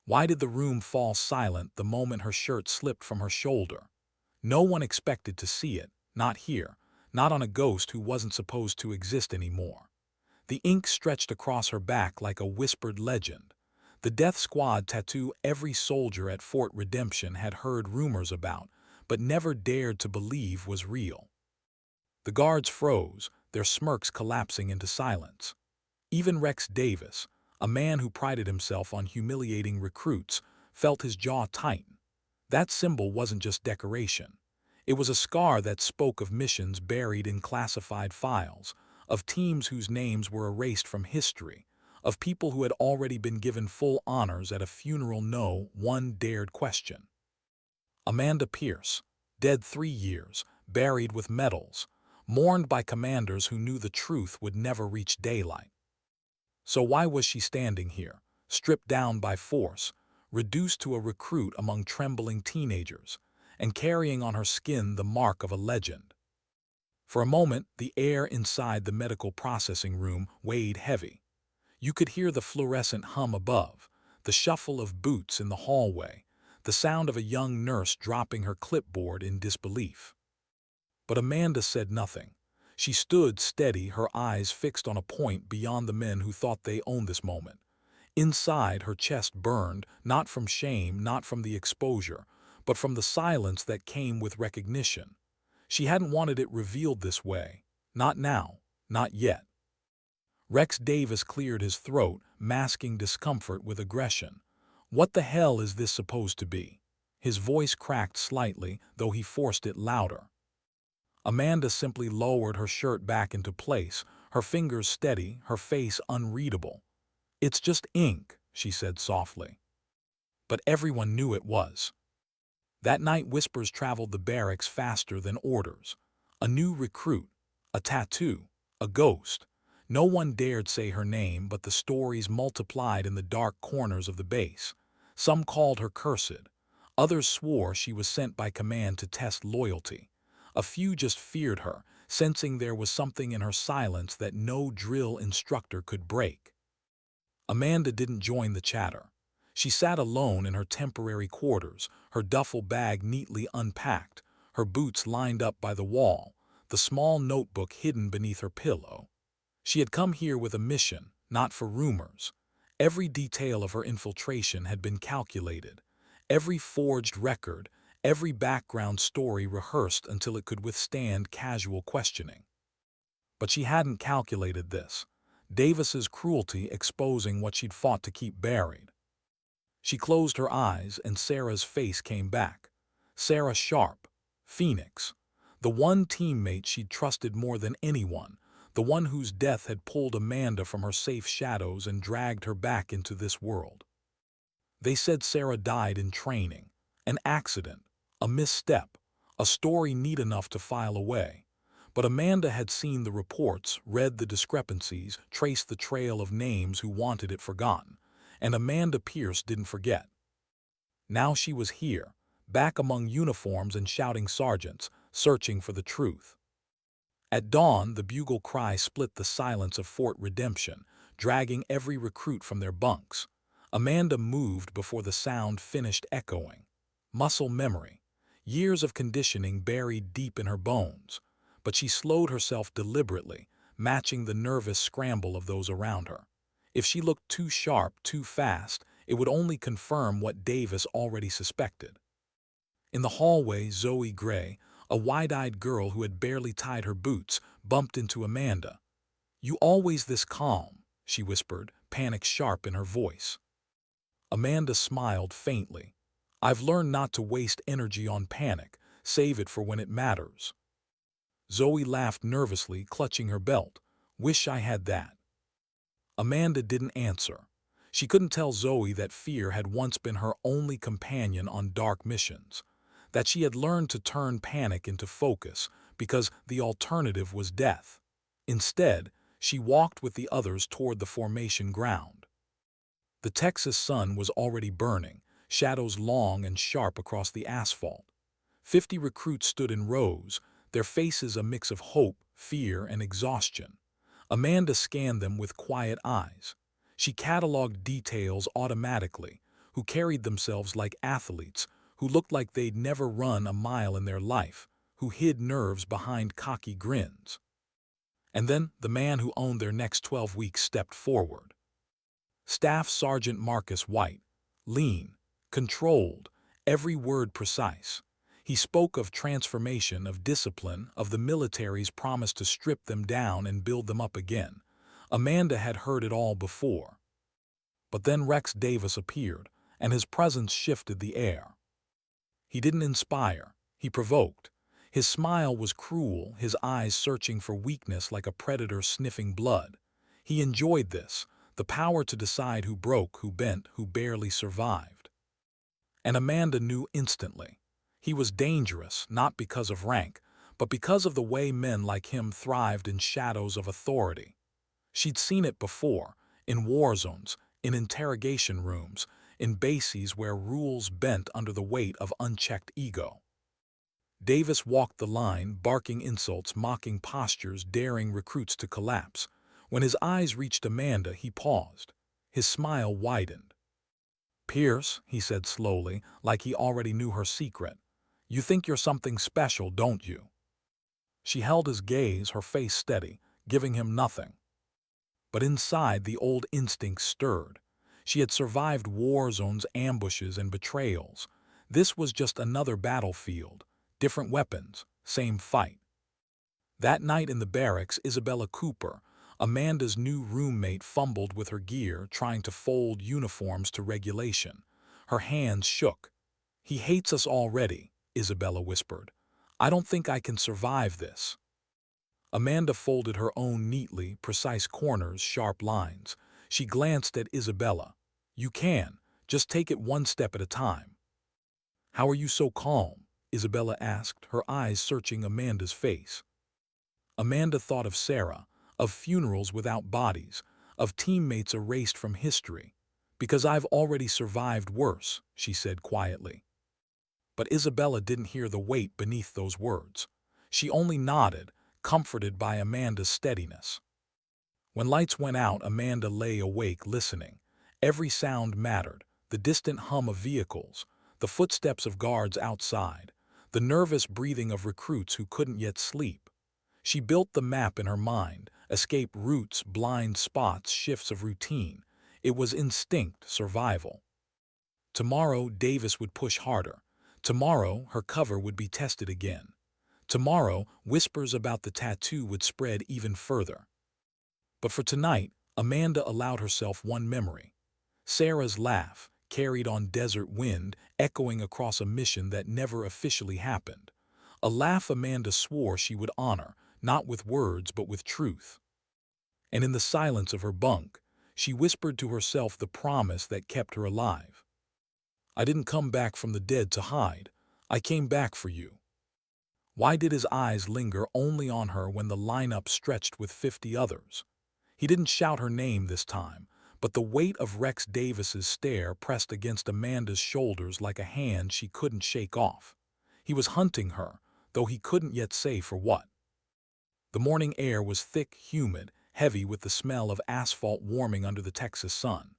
Why did the room fall silent the moment her shirt slipped from her shoulder? No one expected to see it, not here, not on a ghost who wasn't supposed to exist anymore. The ink stretched across her back like a whispered legend. The Death Squad tattoo every soldier at Fort Redemption had heard rumors about, but never dared to believe was real. The guards froze, their smirks collapsing into silence. Even Rex Davis, a man who prided himself on humiliating recruits, felt his jaw tighten. That symbol wasn't just decoration. It was a scar that spoke of missions buried in classified files, of teams whose names were erased from history, of people who had already been given full honors at a funeral no one dared question. Amanda Pierce, dead 3 years, buried with medals, mourned by commanders who knew the truth would never reach daylight. So why was she standing here, stripped down by force, reduced to a recruit among trembling teenagers, and carrying on her skin the mark of a legend? For a moment, the air inside the medical processing room weighed heavy. You could hear the fluorescent hum above, the shuffle of boots in the hallway, the sound of a young nurse dropping her clipboard in disbelief. But Amanda said nothing. She stood steady, her eyes fixed on a point beyond the men who thought they owned this moment. Inside, her chest burned, not from shame, not from the exposure, but from the silence that came with recognition. She hadn't wanted it revealed this way. Not now. Not yet. Rex Davis cleared his throat, masking discomfort with aggression. What the hell is this supposed to be? His voice cracked slightly, though he forced it louder. Amanda simply lowered her shirt back into place, her fingers steady, her face unreadable. "It's just ink," she said softly. But everyone knew it was. That night whispers traveled the barracks faster than orders. A new recruit, a tattoo, a ghost. No one dared say her name, but the stories multiplied in the dark corners of the base. Some called her cursed. Others swore she was sent by command to test loyalty. A few just feared her, sensing there was something in her silence that no drill instructor could break. Amanda didn't join the chatter. She sat alone in her temporary quarters, her duffel bag neatly unpacked, her boots lined up by the wall, the small notebook hidden beneath her pillow. She had come here with a mission, not for rumors. Every detail of her infiltration had been calculated. Every forged record, every background story rehearsed until it could withstand casual questioning. But she hadn't calculated this. Davis's cruelty exposing what she'd fought to keep buried. She closed her eyes and Sarah's face came back. Sarah Sharp, Phoenix, the one teammate she'd trusted more than anyone, the one whose death had pulled Amanda from her safe shadows and dragged her back into this world. They said Sarah died in training, an accident, a misstep, a story neat enough to file away. But Amanda had seen the reports, read the discrepancies, traced the trail of names who wanted it forgotten. And Amanda Pierce didn't forget. Now she was here, back among uniforms and shouting sergeants, searching for the truth. At dawn, the bugle cry split the silence of Fort Redemption, dragging every recruit from their bunks. Amanda moved before the sound finished echoing. Muscle memory, years of conditioning buried deep in her bones. But she slowed herself deliberately, matching the nervous scramble of those around her. If she looked too sharp, too fast, it would only confirm what Davis already suspected. In the hallway, Zoe Gray, a wide-eyed girl who had barely tied her boots, bumped into Amanda. "You always this calm," she whispered, panic sharp in her voice. Amanda smiled faintly. "I've learned not to waste energy on panic, save it for when it matters." Zoe laughed nervously, clutching her belt. "Wish I had that." Amanda didn't answer. She couldn't tell Zoe that fear had once been her only companion on dark missions, that she had learned to turn panic into focus because the alternative was death. Instead, she walked with the others toward the formation ground. The Texas sun was already burning, shadows long and sharp across the asphalt. 50 recruits stood in rows, their faces a mix of hope, fear, and exhaustion. Amanda scanned them with quiet eyes. She cataloged details automatically: who carried themselves like athletes, who looked like they'd never run a mile in their life, who hid nerves behind cocky grins. And then the man who owned their next 12 weeks stepped forward. Staff Sergeant Marcus White, lean, controlled, every word precise. He spoke of transformation, of discipline, of the military's promise to strip them down and build them up again. Amanda had heard it all before. But then Rex Davis appeared, and his presence shifted the air. He didn't inspire, he provoked. His smile was cruel, his eyes searching for weakness like a predator sniffing blood. He enjoyed this, the power to decide who broke, who bent, who barely survived. And Amanda knew instantly. He was dangerous, not because of rank, but because of the way men like him thrived in shadows of authority. She'd seen it before, in war zones, in interrogation rooms, in bases where rules bent under the weight of unchecked ego. Davis walked the line, barking insults, mocking postures, daring recruits to collapse. When his eyes reached Amanda, he paused. His smile widened. "Pierce," he said slowly, like he already knew her secret, "you think you're something special, don't you?" She held his gaze, her face steady, giving him nothing. But inside, the old instincts stirred. She had survived war zones, ambushes, and betrayals. This was just another battlefield. Different weapons, same fight. That night in the barracks, Isabella Cooper, Amanda's new roommate, fumbled with her gear, trying to fold uniforms to regulation. Her hands shook. "He hates us already," Isabella whispered. "I don't think I can survive this." Amanda folded her own neatly, precise corners, sharp lines. She glanced at Isabella. "You can. Just take it one step at a time." "How are you so calm?" Isabella asked, her eyes searching Amanda's face. Amanda thought of Sarah, of funerals without bodies, of teammates erased from history. "Because I've already survived worse," she said quietly. But Isabella didn't hear the weight beneath those words. She only nodded, comforted by Amanda's steadiness. When lights went out, Amanda lay awake listening. Every sound mattered, the distant hum of vehicles, the footsteps of guards outside, the nervous breathing of recruits who couldn't yet sleep. She built the map in her mind, escape routes, blind spots, shifts of routine. It was instinct, survival. Tomorrow, Davis would push harder. Tomorrow, her cover would be tested again. Tomorrow, whispers about the tattoo would spread even further. But for tonight, Amanda allowed herself one memory. Sarah's laugh, carried on desert wind, echoing across a mission that never officially happened. A laugh Amanda swore she would honor, not with words but with truth. And in the silence of her bunk, she whispered to herself the promise that kept her alive. "I didn't come back from the dead to hide. I came back for you." Why did his eyes linger only on her when the lineup stretched with 50 others? He didn't shout her name this time, but the weight of Rex Davis's stare pressed against Amanda's shoulders like a hand she couldn't shake off. He was hunting her, though he couldn't yet say for what. The morning air was thick, humid, heavy with the smell of asphalt warming under the Texas sun.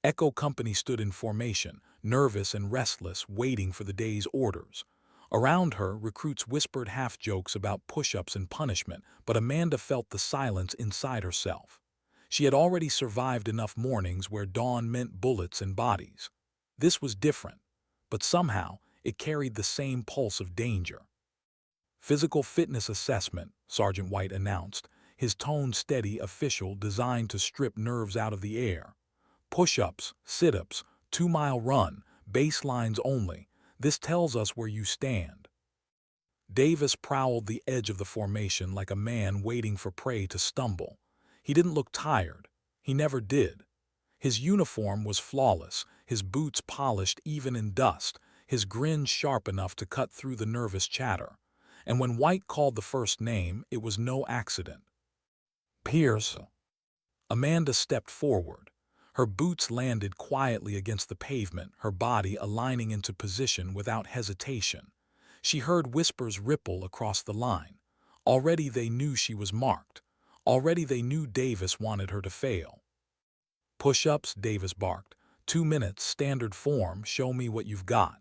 Echo Company stood in formation, nervous and restless, waiting for the day's orders. Around her, recruits whispered half-jokes about push-ups and punishment, but Amanda felt the silence inside herself. She had already survived enough mornings where dawn meant bullets and bodies. This was different, but somehow it carried the same pulse of danger. "Physical fitness assessment," Sergeant White announced, his tone steady, official, designed to strip nerves out of the air. "Push-ups, sit-ups, 2-mile run, baselines only. This tells us where you stand." Davis prowled the edge of the formation like a man waiting for prey to stumble. He didn't look tired. He never did. His uniform was flawless, his boots polished even in dust, his grin sharp enough to cut through the nervous chatter. And when White called the first name, it was no accident. "Pierce." Amanda stepped forward. Her boots landed quietly against the pavement, her body aligning into position without hesitation. She heard whispers ripple across the line. Already they knew she was marked. Already they knew Davis wanted her to fail. "Push-ups," Davis barked. 2 minutes, standard form, show me what you've got.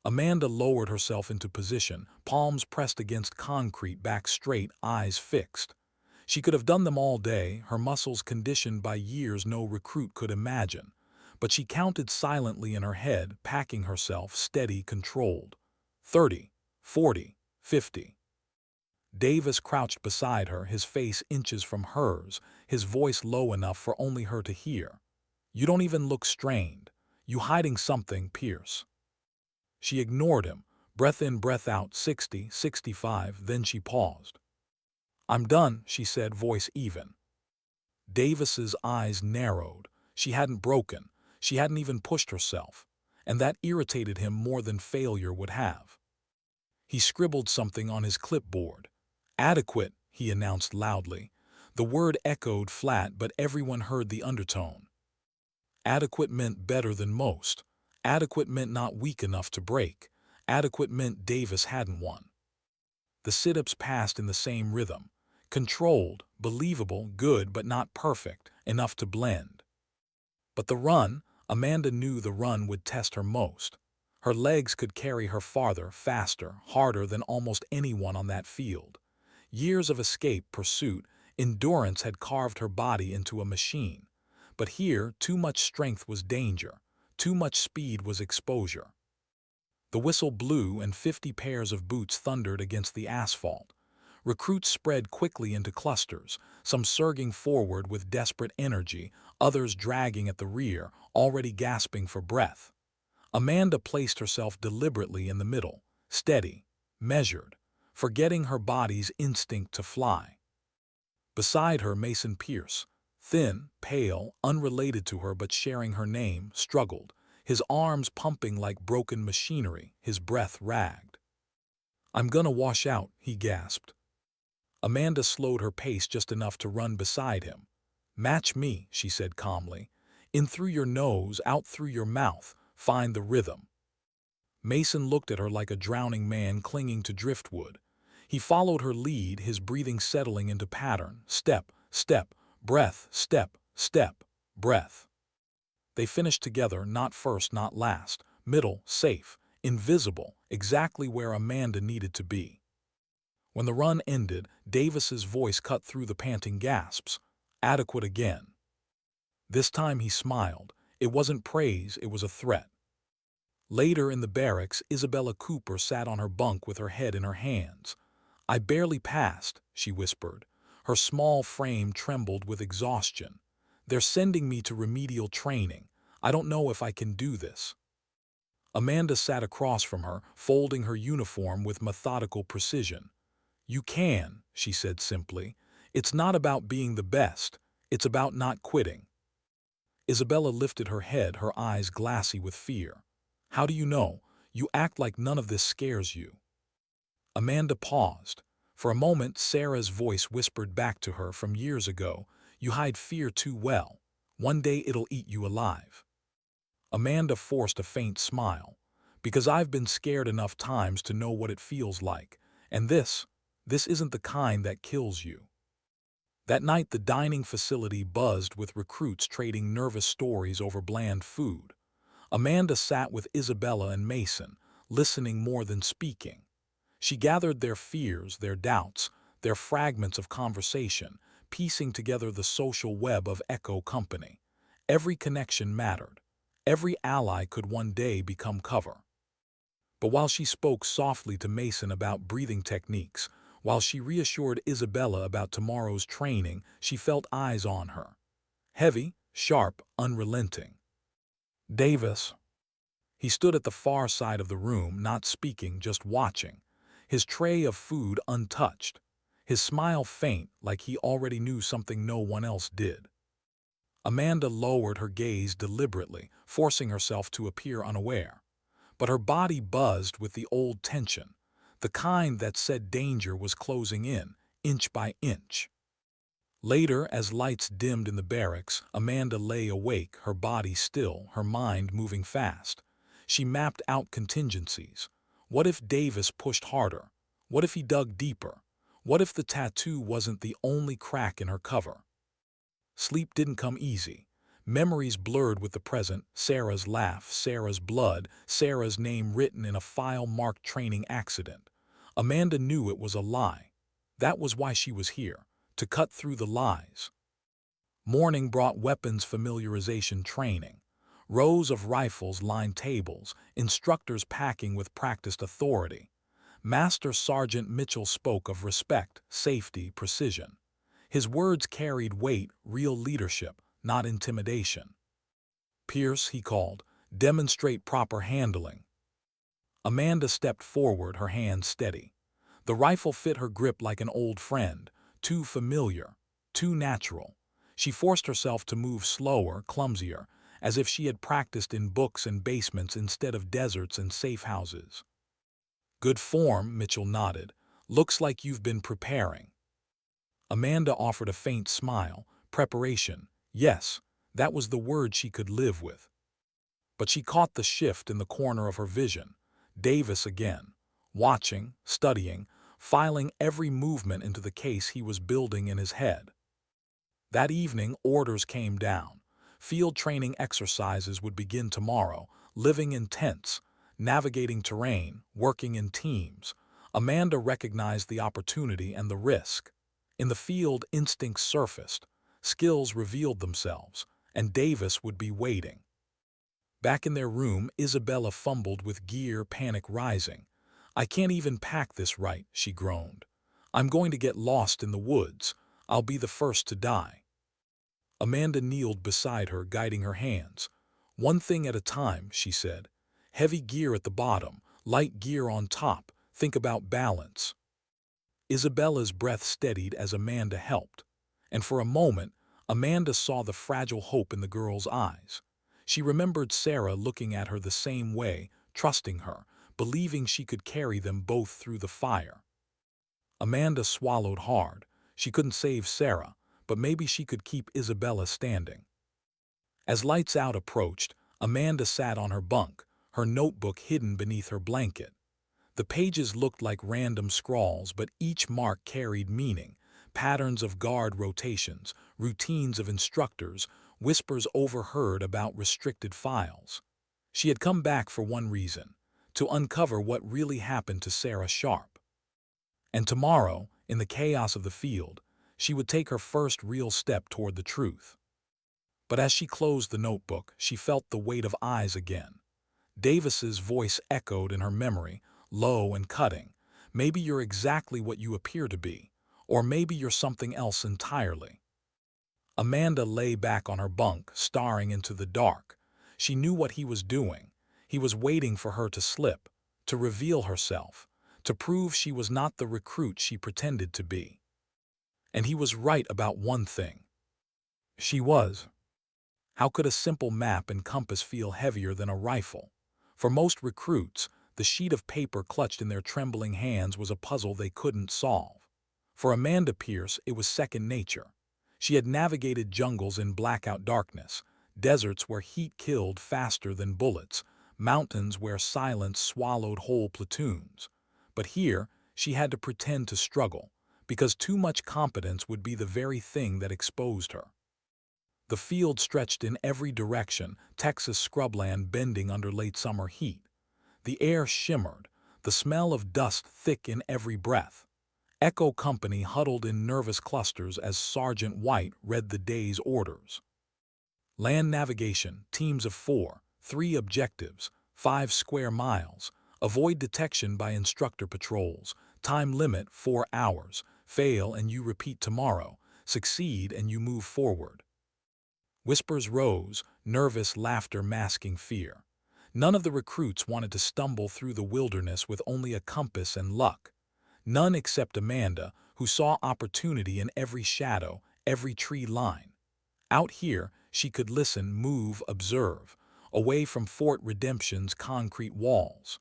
Amanda lowered herself into position, palms pressed against concrete, back straight, eyes fixed. She could have done them all day, her muscles conditioned by years no recruit could imagine. But she counted silently in her head, packing herself, steady, controlled. 30, 40, 50. Davis crouched beside her, his face inches from hers, his voice low enough for only her to hear. You don't even look strained. You hiding something, Pierce. She ignored him, breath in, breath out, 60, 65, then she paused. I'm done, she said, voice even. Davis's eyes narrowed. She hadn't broken. She hadn't even pushed herself. And that irritated him more than failure would have. He scribbled something on his clipboard. Adequate, he announced loudly. The word echoed flat, but everyone heard the undertone. Adequate meant better than most. Adequate meant not weak enough to break. Adequate meant Davis hadn't won. The sit-ups passed in the same rhythm. Controlled, believable, good but not perfect, enough to blend. But the run, Amanda knew the run would test her most. Her legs could carry her farther, faster, harder than almost anyone on that field. Years of escape, pursuit, endurance had carved her body into a machine. But here, too much strength was danger. Too much speed was exposure. The whistle blew and 50 pairs of boots thundered against the asphalt. Recruits spread quickly into clusters, some surging forward with desperate energy, others dragging at the rear, already gasping for breath. Amanda placed herself deliberately in the middle, steady, measured, forgetting her body's instinct to fly. Beside her, Mason Pierce, thin, pale, unrelated to her but sharing her name, struggled, his arms pumping like broken machinery, his breath ragged. I'm gonna wash out, he gasped. Amanda slowed her pace just enough to run beside him. Match me, she said calmly. In through your nose, out through your mouth, find the rhythm. Mason looked at her like a drowning man clinging to driftwood. He followed her lead, his breathing settling into pattern, step, step, breath, step, step, breath. They finished together, not first, not last, middle, safe, invisible, exactly where Amanda needed to be. When the run ended, Davis's voice cut through the panting gasps. Adequate again. This time he smiled. It wasn't praise, it was a threat. Later in the barracks, Isabella Cooper sat on her bunk with her head in her hands. I barely passed, she whispered. Her small frame trembled with exhaustion. They're sending me to remedial training. I don't know if I can do this. Amanda sat across from her, folding her uniform with methodical precision. You can, she said simply. It's not about being the best. It's about not quitting. Isabella lifted her head, her eyes glassy with fear. How do you know? You act like none of this scares you. Amanda paused. For a moment, Sarah's voice whispered back to her from years ago, you hide fear too well. One day it'll eat you alive. Amanda forced a faint smile. Because I've been scared enough times to know what it feels like. And this isn't the kind that kills you. That night, the dining facility buzzed with recruits trading nervous stories over bland food. Amanda sat with Isabella and Mason, listening more than speaking. She gathered their fears, their doubts, their fragments of conversation, piecing together the social web of Echo Company. Every connection mattered. Every ally could one day become cover. But while she spoke softly to Mason about breathing techniques, while she reassured Isabella about tomorrow's training, she felt eyes on her. Heavy, sharp, unrelenting. Davis. He stood at the far side of the room, not speaking, just watching, his tray of food untouched, his smile faint, like he already knew something no one else did. Amanda lowered her gaze deliberately, forcing herself to appear unaware. But her body buzzed with the old tension, the kind that said danger was closing in, inch by inch. Later, as lights dimmed in the barracks, Amanda lay awake, her body still, her mind moving fast. She mapped out contingencies. What if Davis pushed harder? What if he dug deeper? What if the tattoo wasn't the only crack in her cover? Sleep didn't come easy. Memories blurred with the present, Sarah's laugh, Sarah's blood, Sarah's name written in a file marked training accident. Amanda knew it was a lie. That was why she was here, to cut through the lies. Morning brought weapons familiarization training. Rows of rifles lined tables, instructors packing with practiced authority. Master Sergeant Mitchell spoke of respect, safety, precision. His words carried weight, real leadership, not intimidation. Pierce, he called, demonstrate proper handling. Amanda stepped forward, her hands steady. The rifle fit her grip like an old friend, too familiar, too natural. She forced herself to move slower, clumsier, as if she had practiced in books and basements instead of deserts and safe houses. Good form, Mitchell nodded. Looks like you've been preparing. Amanda offered a faint smile. Preparation. Yes, that was the word she could live with. But she caught the shift in the corner of her vision. Davis again, watching, studying, filing every movement into the case he was building in his head. That evening, orders came down. Field training exercises would begin tomorrow, living in tents, navigating terrain, working in teams. Amanda recognized the opportunity and the risk. In the field, instincts surfaced, skills revealed themselves, and Davis would be waiting. Back in their room, Isabella fumbled with gear, panic rising. I can't even pack this right, she groaned. I'm going to get lost in the woods. I'll be the first to die. Amanda kneeled beside her, guiding her hands. One thing at a time, she said. Heavy gear at the bottom, light gear on top. Think about balance. Isabella's breath steadied as Amanda helped. And for a moment, Amanda saw the fragile hope in the girl's eyes. She remembered Sarah looking at her the same way, trusting her, believing she could carry them both through the fire. Amanda swallowed hard. She couldn't save Sarah, but maybe she could keep Isabella standing. As lights out approached, Amanda sat on her bunk, her notebook hidden beneath her blanket. The pages looked like random scrawls, but each mark carried meaning, patterns of guard rotations, routines of instructors, whispers overheard about restricted files. She had come back for one reason, to uncover what really happened to Sarah Sharp. And tomorrow, in the chaos of the field, she would take her first real step toward the truth. But as she closed the notebook, she felt the weight of eyes again. Davis's voice echoed in her memory, low and cutting. Maybe you're exactly what you appear to be, or maybe you're something else entirely. Amanda lay back on her bunk, staring into the dark. She knew what he was doing. He was waiting for her to slip, to reveal herself, to prove she was not the recruit she pretended to be. And he was right about one thing. She was. How could a simple map and compass feel heavier than a rifle? For most recruits, the sheet of paper clutched in their trembling hands was a puzzle they couldn't solve. For Amanda Pierce, it was second nature. She had navigated jungles in blackout darkness, deserts where heat killed faster than bullets, mountains where silence swallowed whole platoons. But here, she had to pretend to struggle, because too much competence would be the very thing that exposed her. The field stretched in every direction, Texas scrubland bending under late summer heat. The air shimmered, the smell of dust thick in every breath. Echo Company huddled in nervous clusters as Sergeant White read the day's orders. Land navigation, teams of 4, 3 objectives, 5 square miles. Avoid detection by instructor patrols. Time limit 4 hours. Fail and you repeat tomorrow. Succeed and you move forward. Whispers rose, nervous laughter masking fear. None of the recruits wanted to stumble through the wilderness with only a compass and luck. None except Amanda, who saw opportunity in every shadow, every tree line. Out here, she could listen, move, observe, away from Fort Redemption's concrete walls.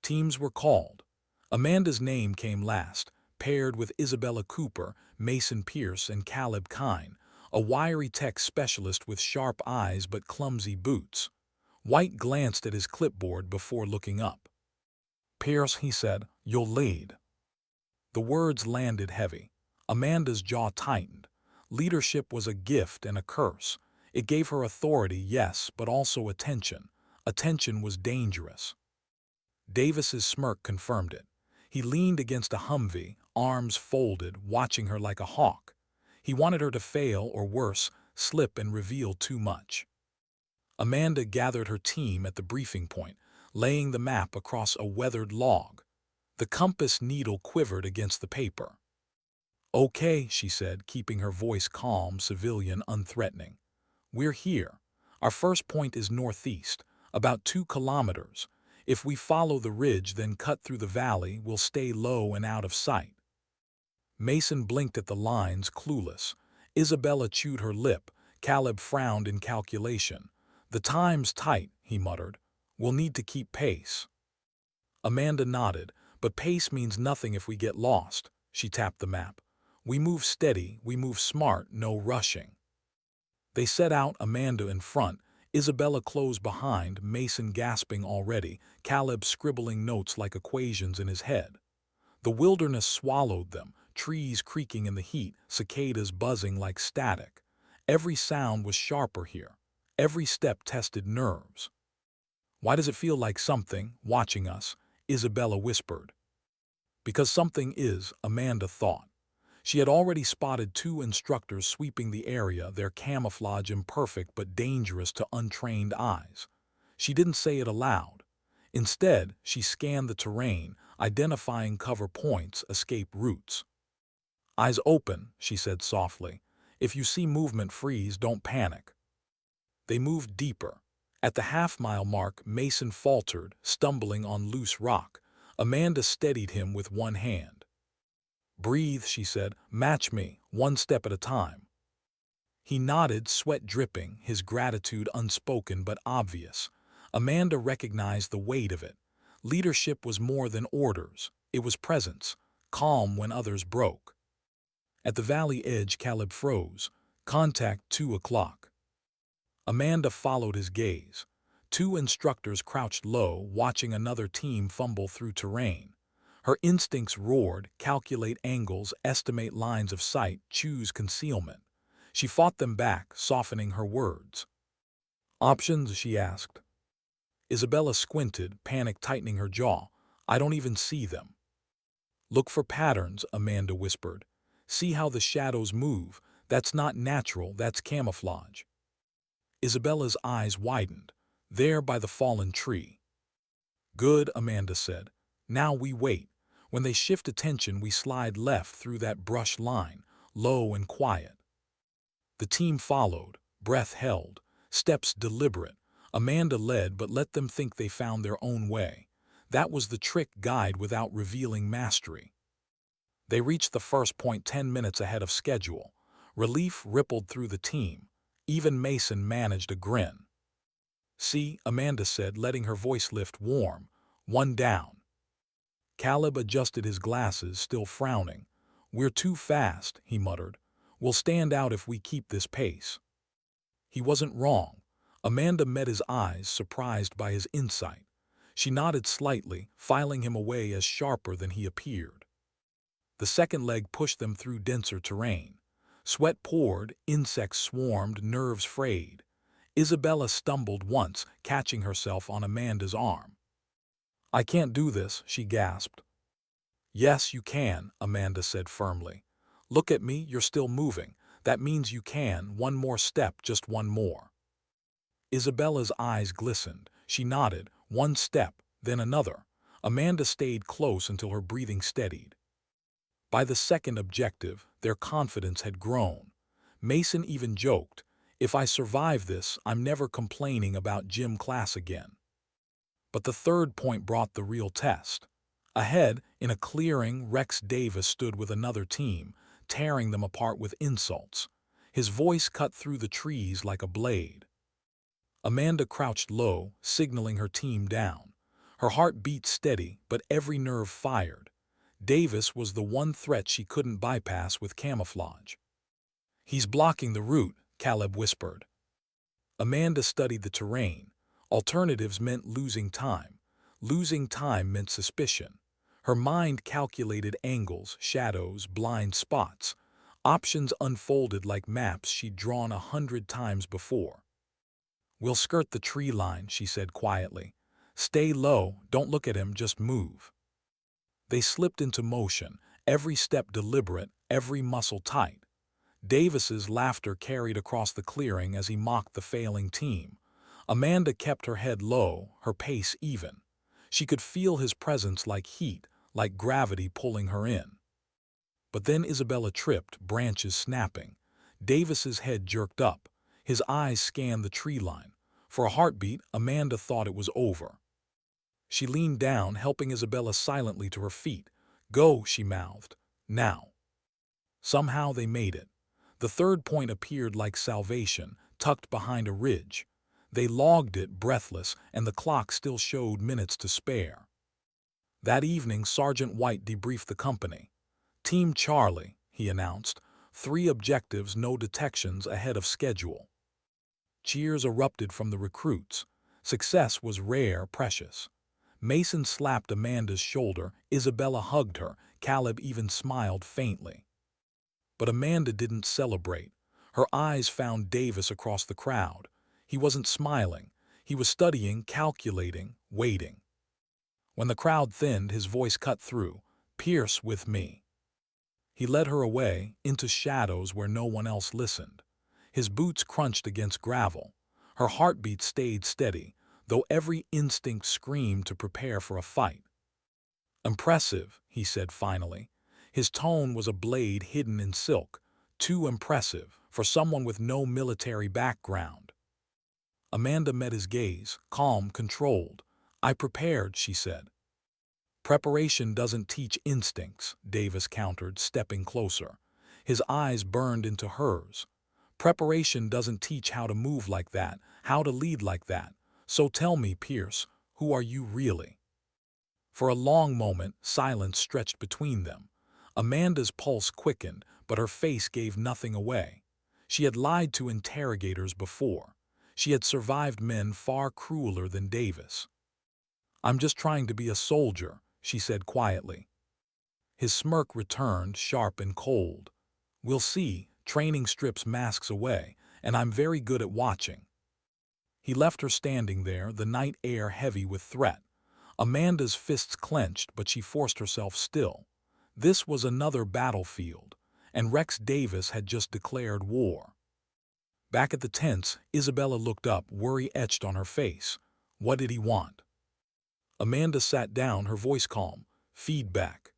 Teams were called. Amanda's name came last, paired with Isabella Cooper, Mason Pierce, and Caleb Kine, a wiry tech specialist with sharp eyes but clumsy boots. White glanced at his clipboard before looking up. Pierce, he said, you'll lead. The words landed heavy. Amanda's jaw tightened. Leadership was a gift and a curse. It gave her authority, yes, but also attention. Attention was dangerous. Davis's smirk confirmed it. He leaned against a Humvee, arms folded, watching her like a hawk. He wanted her to fail or worse, slip and reveal too much. Amanda gathered her team at the briefing point, laying the map across a weathered log. The compass needle quivered against the paper. "Okay," she said, keeping her voice calm, civilian, unthreatening. "We're here. Our first point is northeast, about 2 kilometers. If we follow the ridge, then cut through the valley, we'll stay low and out of sight." Mason blinked at the lines, clueless. Isabella chewed her lip. Caleb frowned in calculation. "The time's tight," he muttered. "We'll need to keep pace." Amanda nodded. "But pace means nothing if we get lost." She tapped the map. "We move steady, we move smart, no rushing." They set out, Amanda in front, Isabella close behind, Mason gasping already, Caleb scribbling notes like equations in his head. The wilderness swallowed them, trees creaking in the heat, cicadas buzzing like static. Every sound was sharper here. Every step tested nerves. "Why does it feel like something watching us?" Isabella whispered. "Because something is," Amanda thought. She had already spotted 2 instructors sweeping the area, their camouflage imperfect but dangerous to untrained eyes. She didn't say it aloud. Instead, she scanned the terrain, identifying cover points, escape routes. "Eyes open," she said softly. "If you see movement, freeze, don't panic." They moved deeper. At the half-mile mark, Mason faltered, stumbling on loose rock. Amanda steadied him with one hand. "Breathe," she said. "Match me, one step at a time." He nodded, sweat dripping, his gratitude unspoken but obvious. Amanda recognized the weight of it. Leadership was more than orders. It was presence, calm when others broke. At the valley edge, Caleb froze. "Contact 2 o'clock." Amanda followed his gaze. 2 instructors crouched low, watching another team fumble through terrain. Her instincts roared, calculate angles, estimate lines of sight, choose concealment. She fought them back, softening her words. "Options?" she asked. Isabella squinted, panic tightening her jaw. "I don't even see them." "Look for patterns," Amanda whispered. "See how the shadows move. That's not natural, that's camouflage." Isabella's eyes widened. "There by the fallen tree." "Good," Amanda said. "Now we wait. When they shift attention, we slide left through that brush line, low and quiet." The team followed, breath held, steps deliberate. Amanda led, but let them think they found their own way. That was the trick, guide without revealing mastery. They reached the first point 10 minutes ahead of schedule. Relief rippled through the team. Even Mason managed a grin. "See," Amanda said, letting her voice lift warm. "One down." Caleb adjusted his glasses, still frowning. "We're too fast," he muttered. "We'll stand out if we keep this pace." He wasn't wrong. Amanda met his eyes, surprised by his insight. She nodded slightly, filing him away as sharper than he appeared. The second leg pushed them through denser terrain. Sweat poured, insects swarmed, nerves frayed. Isabella stumbled once, catching herself on Amanda's arm. "I can't do this," she gasped. "Yes, you can," Amanda said firmly. "Look at me, you're still moving. That means you can. One more step, just one more." Isabella's eyes glistened. She nodded. One step, then another. Amanda stayed close until her breathing steadied. By the second objective, their confidence had grown. Mason even joked, "If I survive this, I'm never complaining about gym class again." But the third point brought the real test. Ahead, in a clearing, Rex Davis stood with another team, tearing them apart with insults. His voice cut through the trees like a blade. Amanda crouched low, signaling her team down. Her heart beat steady, but every nerve fired. Davis was the one threat she couldn't bypass with camouflage. "He's blocking the route," Caleb whispered. Amanda studied the terrain. Alternatives meant losing time. Losing time meant suspicion. Her mind calculated angles, shadows, blind spots. Options unfolded like maps she'd drawn 100 times before. "We'll skirt the tree line," she said quietly. "Stay low, don't look at him, just move." They slipped into motion, every step deliberate, every muscle tight. Davis's laughter carried across the clearing as he mocked the failing team. Amanda kept her head low, her pace even. She could feel his presence like heat, like gravity pulling her in. But then Isabella tripped, branches snapping. Davis's head jerked up. His eyes scanned the tree line. For a heartbeat, Amanda thought it was over. She leaned down, helping Isabella silently to her feet. "Go," she mouthed. "Now." Somehow they made it. The third point appeared like salvation, tucked behind a ridge. They logged it, breathless, and the clock still showed minutes to spare. That evening, Sergeant White debriefed the company. "Team Charlie," he announced. "3 objectives, no detections, ahead of schedule." Cheers erupted from the recruits. Success was rare, precious. Mason slapped Amanda's shoulder, Isabella hugged her, Caleb even smiled faintly. But Amanda didn't celebrate. Her eyes found Davis across the crowd. He wasn't smiling. He was studying, calculating, waiting. When the crowd thinned, his voice cut through. "Pierce with me." He led her away, into shadows where no one else listened. His boots crunched against gravel. Her heartbeat stayed steady, though every instinct screamed to prepare for a fight. "Impressive," he said finally. His tone was a blade hidden in silk. Too impressive for someone with no military background. Amanda met his gaze, calm, controlled. "I prepared," she said. "Preparation doesn't teach instincts," Davis countered, stepping closer. His eyes burned into hers. "Preparation doesn't teach how to move like that, how to lead like that. So tell me, Pierce, who are you really?" For a long moment, silence stretched between them. Amanda's pulse quickened, but her face gave nothing away. She had lied to interrogators before. She had survived men far crueler than Davis. "I'm just trying to be a soldier," she said quietly. His smirk returned, sharp and cold. "We'll see. Training strips masks away, and I'm very good at watching." He left her standing there, the night air heavy with threat. Amanda's fists clenched, but she forced herself still. This was another battlefield, and Rex Davis had just declared war. Back at the tents, Isabella looked up, worry etched on her face. What did he want? Amanda sat down, her voice calm. "Feedback."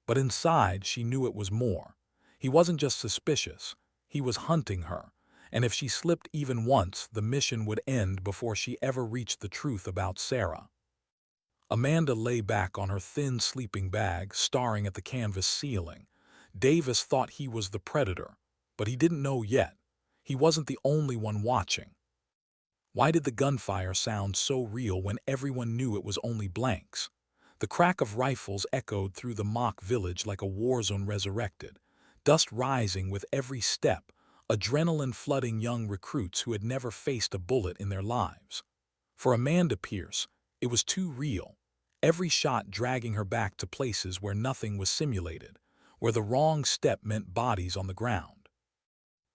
But inside, she knew it was more. He wasn't just suspicious. He was hunting her, and if she slipped even once, the mission would end before she ever reached the truth about Sarah. Amanda lay back on her thin sleeping bag, staring at the canvas ceiling. Davis thought he was the predator, but he didn't know yet. He wasn't the only one watching. Why did the gunfire sound so real when everyone knew it was only blanks? The crack of rifles echoed through the mock village like a war zone resurrected, dust rising with every step, adrenaline flooding young recruits who had never faced a bullet in their lives. For Amanda Pierce, it was too real. Every shot dragging her back to places where nothing was simulated, where the wrong step meant bodies on the ground.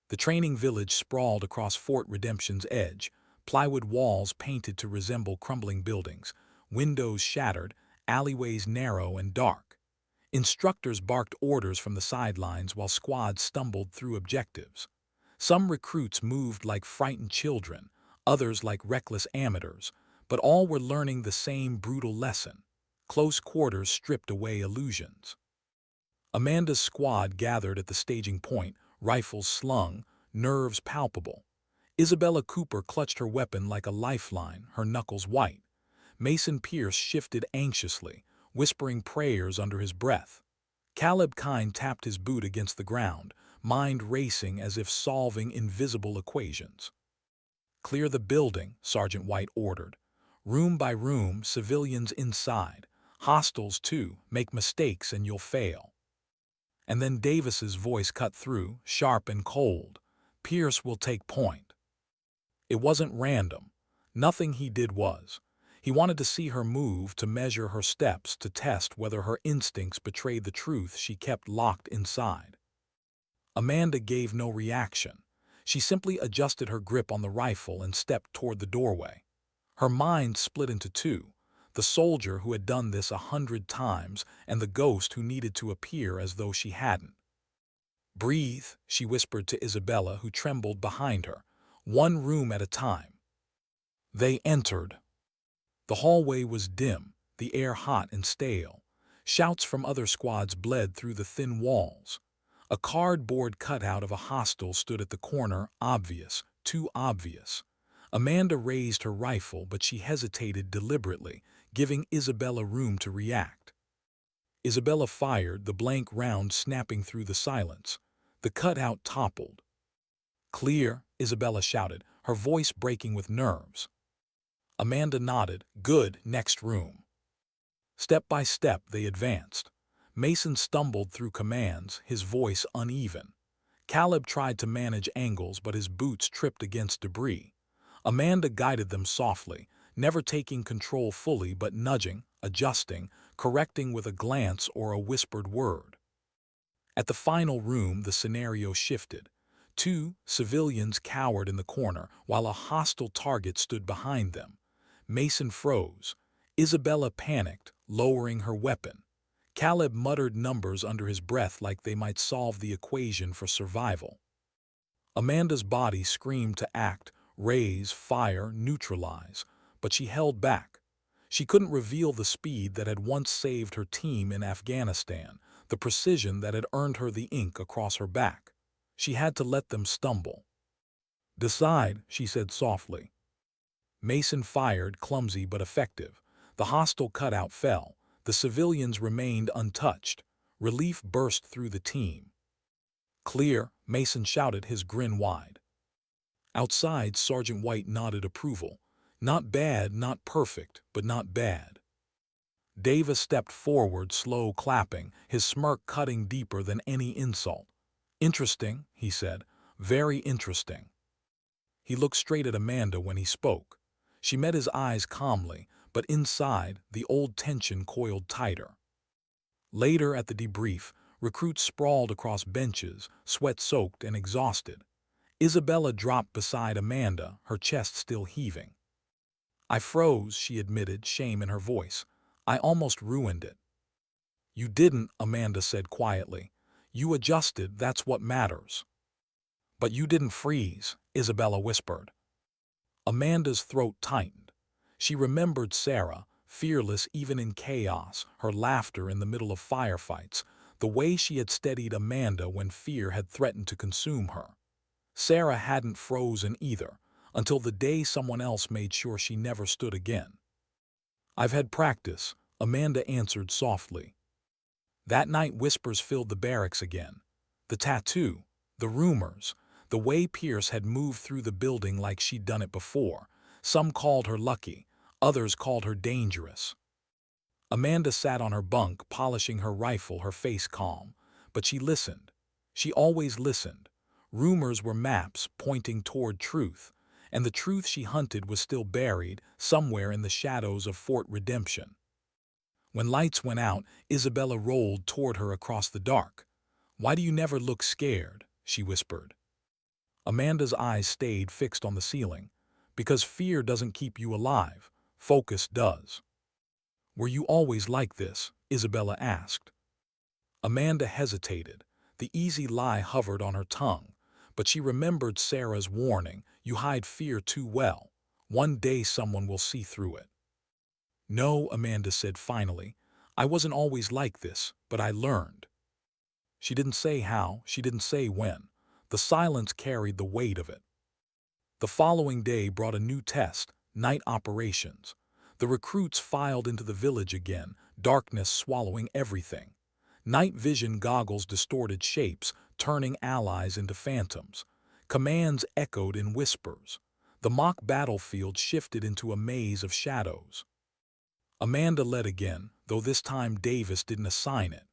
The training village sprawled across Fort Redemption's edge, plywood walls painted to resemble crumbling buildings, windows shattered, alleyways narrow and dark. Instructors barked orders from the sidelines while squads stumbled through objectives. Some recruits moved like frightened children, others like reckless amateurs, but all were learning the same brutal lesson. Close quarters stripped away illusions. Amanda's squad gathered at the staging point, rifles slung, nerves palpable. Isabella Cooper clutched her weapon like a lifeline, her knuckles white. Mason Pierce shifted anxiously, whispering prayers under his breath. Caleb Kine tapped his boot against the ground, mind racing as if solving invisible equations. "Clear the building," Sergeant White ordered. "Room by room, civilians inside. Hostiles too, make mistakes and you'll fail." And then Davis's voice cut through, sharp and cold. "Pierce will take point." It wasn't random. Nothing he did was. He wanted to see her move, to measure her steps, to test whether her instincts betrayed the truth she kept locked inside. Amanda gave no reaction. She simply adjusted her grip on the rifle and stepped toward the doorway. Her mind split into two: the soldier who had done this 100 times and the ghost who needed to appear as though she hadn't. "Breathe," she whispered to Isabella, who trembled behind her. "One room at a time." They entered. The hallway was dim, the air hot and stale. Shouts from other squads bled through the thin walls. A cardboard cutout of a hostel stood at the corner, obvious, too obvious. Amanda raised her rifle, but she hesitated deliberately, giving Isabella room to react. Isabella fired, the blank round snapping through the silence. The cutout toppled. "Clear," Isabella shouted, her voice breaking with nerves. Amanda nodded. "Good, next room." Step by step they advanced. Mason stumbled through commands, his voice uneven. Caleb tried to manage angles, but his boots tripped against debris. Amanda guided them softly, never taking control fully but nudging, adjusting, correcting with a glance or a whispered word. At the final room, the scenario shifted. Two civilians cowered in the corner, while a hostile target stood behind them. Mason froze. Isabella panicked, lowering her weapon. Caleb muttered numbers under his breath like they might solve the equation for survival. Amanda's body screamed to act, raise, fire, neutralize, but she held back. She couldn't reveal the speed that had once saved her team in Afghanistan, the precision that had earned her the ink across her back. She had to let them stumble. "Decide," she said softly. Mason fired, clumsy but effective. The hostile cutout fell. The civilians remained untouched. Relief burst through the team. "Clear," Mason shouted, his grin wide. Outside, Sergeant White nodded approval. Not bad, not perfect, but not bad. Davis stepped forward, slow clapping, his smirk cutting deeper than any insult. "Interesting," he said. "Very interesting." He looked straight at Amanda when he spoke. She met his eyes calmly, but inside, the old tension coiled tighter. Later at the debrief, recruits sprawled across benches, sweat-soaked and exhausted. Isabella dropped beside Amanda, her chest still heaving. "I froze," she admitted, shame in her voice. "I almost ruined it." "You didn't," Amanda said quietly. "You adjusted, that's what matters." "But you didn't freeze," Isabella whispered. Amanda's throat tightened. She remembered Sarah, fearless even in chaos, her laughter in the middle of firefights, the way she had steadied Amanda when fear had threatened to consume her. Sarah hadn't frozen either, until the day someone else made sure she never stood again. "I've had practice," Amanda answered softly. That night whispers filled the barracks again. The tattoo, the rumors, the way Pierce had moved through the building like she'd done it before. Some called her lucky, others called her dangerous. Amanda sat on her bunk, polishing her rifle, her face calm. But she listened. She always listened. Rumors were maps pointing toward truth, and the truth she hunted was still buried somewhere in the shadows of Fort Redemption. When lights went out, Isabella rolled toward her across the dark. "Why do you never look scared?" she whispered. Amanda's eyes stayed fixed on the ceiling. "Because fear doesn't keep you alive. Focus does." "Were you always like this?" Isabella asked. Amanda hesitated. The easy lie hovered on her tongue. But she remembered Sarah's warning: "You hide fear too well. One day someone will see through it." "No," Amanda said finally. "I wasn't always like this, but I learned." She didn't say how, she didn't say when. The silence carried the weight of it. The following day brought a new test: night operations. The recruits filed into the village again, darkness swallowing everything. Night vision goggles distorted shapes, turning allies into phantoms. Commands echoed in whispers. The mock battlefield shifted into a maze of shadows. Amanda led again, though this time Davis didn't assign it.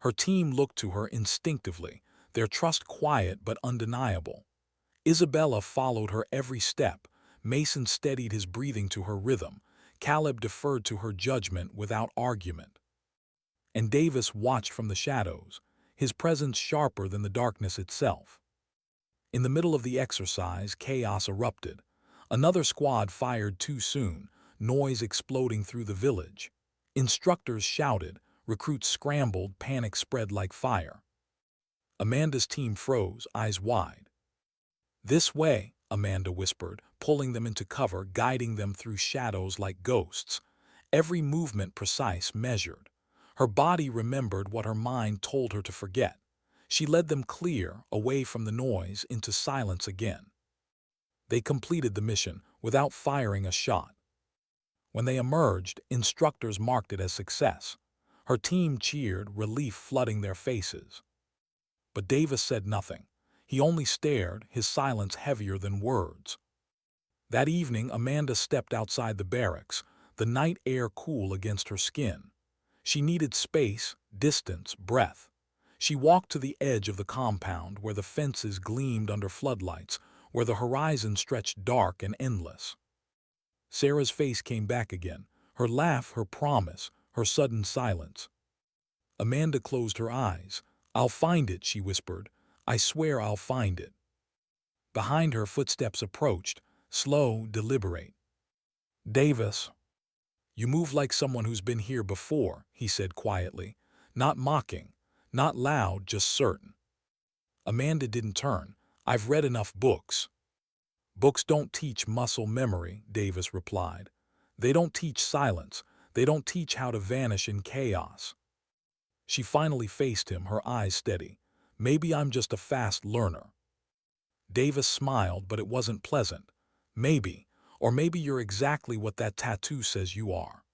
Her team looked to her instinctively, their trust quiet but undeniable. Isabella followed her every step. Mason steadied his breathing to her rhythm. Caleb deferred to her judgment without argument. And Davis watched from the shadows. his presence sharper than the darkness itself. In the middle of the exercise, chaos erupted. Another squad fired too soon, noise exploding through the village. Instructors shouted, recruits scrambled, panic spread like fire. Amanda's team froze, eyes wide. "This way," Amanda whispered, pulling them into cover, guiding them through shadows like ghosts. Every movement precise, measured. Her body remembered what her mind told her to forget. She led them clear, away from the noise, into silence again. They completed the mission without firing a shot. When they emerged, instructors marked it as success. Her team cheered, relief flooding their faces. But Davis said nothing. He only stared, his silence heavier than words. That evening, Amanda stepped outside the barracks, the night air cool against her skin. She needed space, distance, breath. She walked to the edge of the compound, where the fences gleamed under floodlights, where the horizon stretched dark and endless. Sarah's face came back again, her laugh, her promise, her sudden silence. Amanda closed her eyes. "I'll find it," she whispered. "I swear I'll find it." Behind her, footsteps approached, slow, deliberate. "Davis." "You move like someone who's been here before," he said quietly. Not mocking, not loud, just certain. Amanda didn't turn. "I've read enough books." "Books don't teach muscle memory," Davis replied. "They don't teach silence. They don't teach how to vanish in chaos." She finally faced him, her eyes steady. "Maybe I'm just a fast learner." Davis smiled, but it wasn't pleasant. "Maybe. Or maybe you're exactly what that tattoo says you are."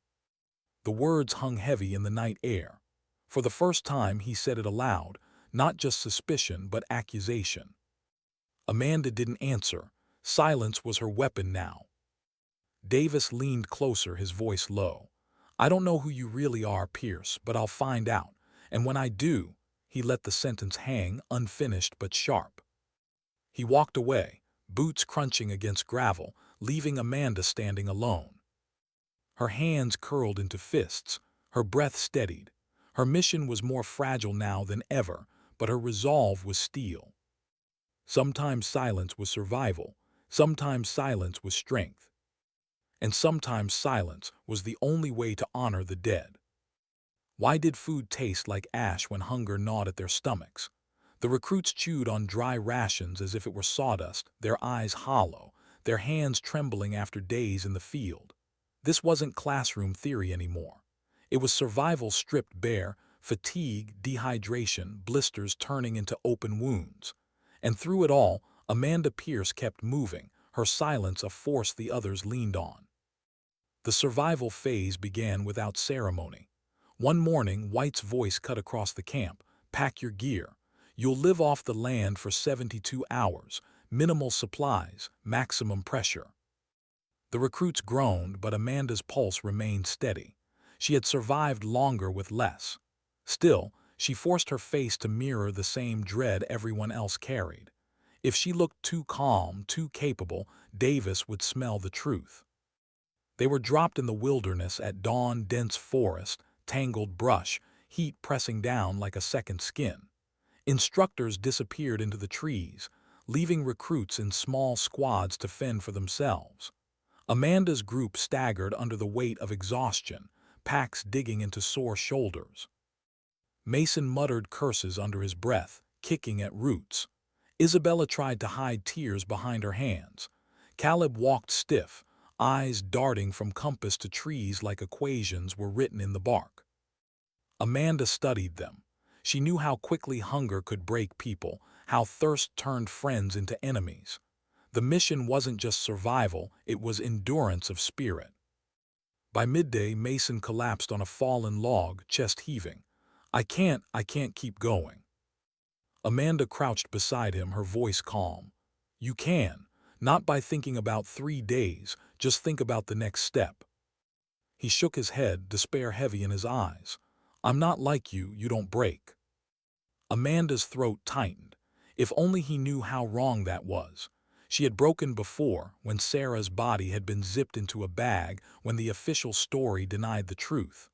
The words hung heavy in the night air. For the first time, he said it aloud, not just suspicion, but accusation. Amanda didn't answer. Silence was her weapon now. Davis leaned closer, his voice low. "I don't know who you really are, Pierce, but I'll find out. And when I do—" He let the sentence hang, unfinished but sharp. He walked away, boots crunching against gravel, leaving Amanda standing alone. Her hands curled into fists, her breath steadied. Her mission was more fragile now than ever, but her resolve was steel. Sometimes silence was survival, sometimes silence was strength. And sometimes silence was the only way to honor the dead. Why did food taste like ash when hunger gnawed at their stomachs? The recruits chewed on dry rations as if it were sawdust, their eyes hollow, their hands trembling after days in the field. This wasn't classroom theory anymore. It was survival stripped bare, fatigue, dehydration, blisters turning into open wounds. And through it all, Amanda Pierce kept moving, her silence a force the others leaned on. The survival phase began without ceremony. One morning, White's voice cut across the camp. "Pack your gear. You'll live off the land for 72 hours, minimal supplies, maximum pressure." The recruits groaned, but Amanda's pulse remained steady. She had survived longer with less. Still, she forced her face to mirror the same dread everyone else carried. If she looked too calm, too capable, Davis would smell the truth. They were dropped in the wilderness at dawn, dense forest, tangled brush, heat pressing down like a second skin. Instructors disappeared into the trees, leaving recruits in small squads to fend for themselves. Amanda's group staggered under the weight of exhaustion, packs digging into sore shoulders. Mason muttered curses under his breath, kicking at roots. Isabella tried to hide tears behind her hands. Caleb walked stiff, eyes darting from compass to trees like equations were written in the bark. Amanda studied them. She knew how quickly hunger could break people, how thirst turned friends into enemies. The mission wasn't just survival, it was endurance of spirit. By midday, Mason collapsed on a fallen log, chest heaving. I can't keep going." Amanda crouched beside him, her voice calm. "You can. Not by thinking about 3 days, just think about the next step." He shook his head, despair heavy in his eyes. "I'm not like you, you don't break." Amanda's throat tightened. If only he knew how wrong that was. She had broken before, when Sarah's body had been zipped into a bag, when the official story denied the truth.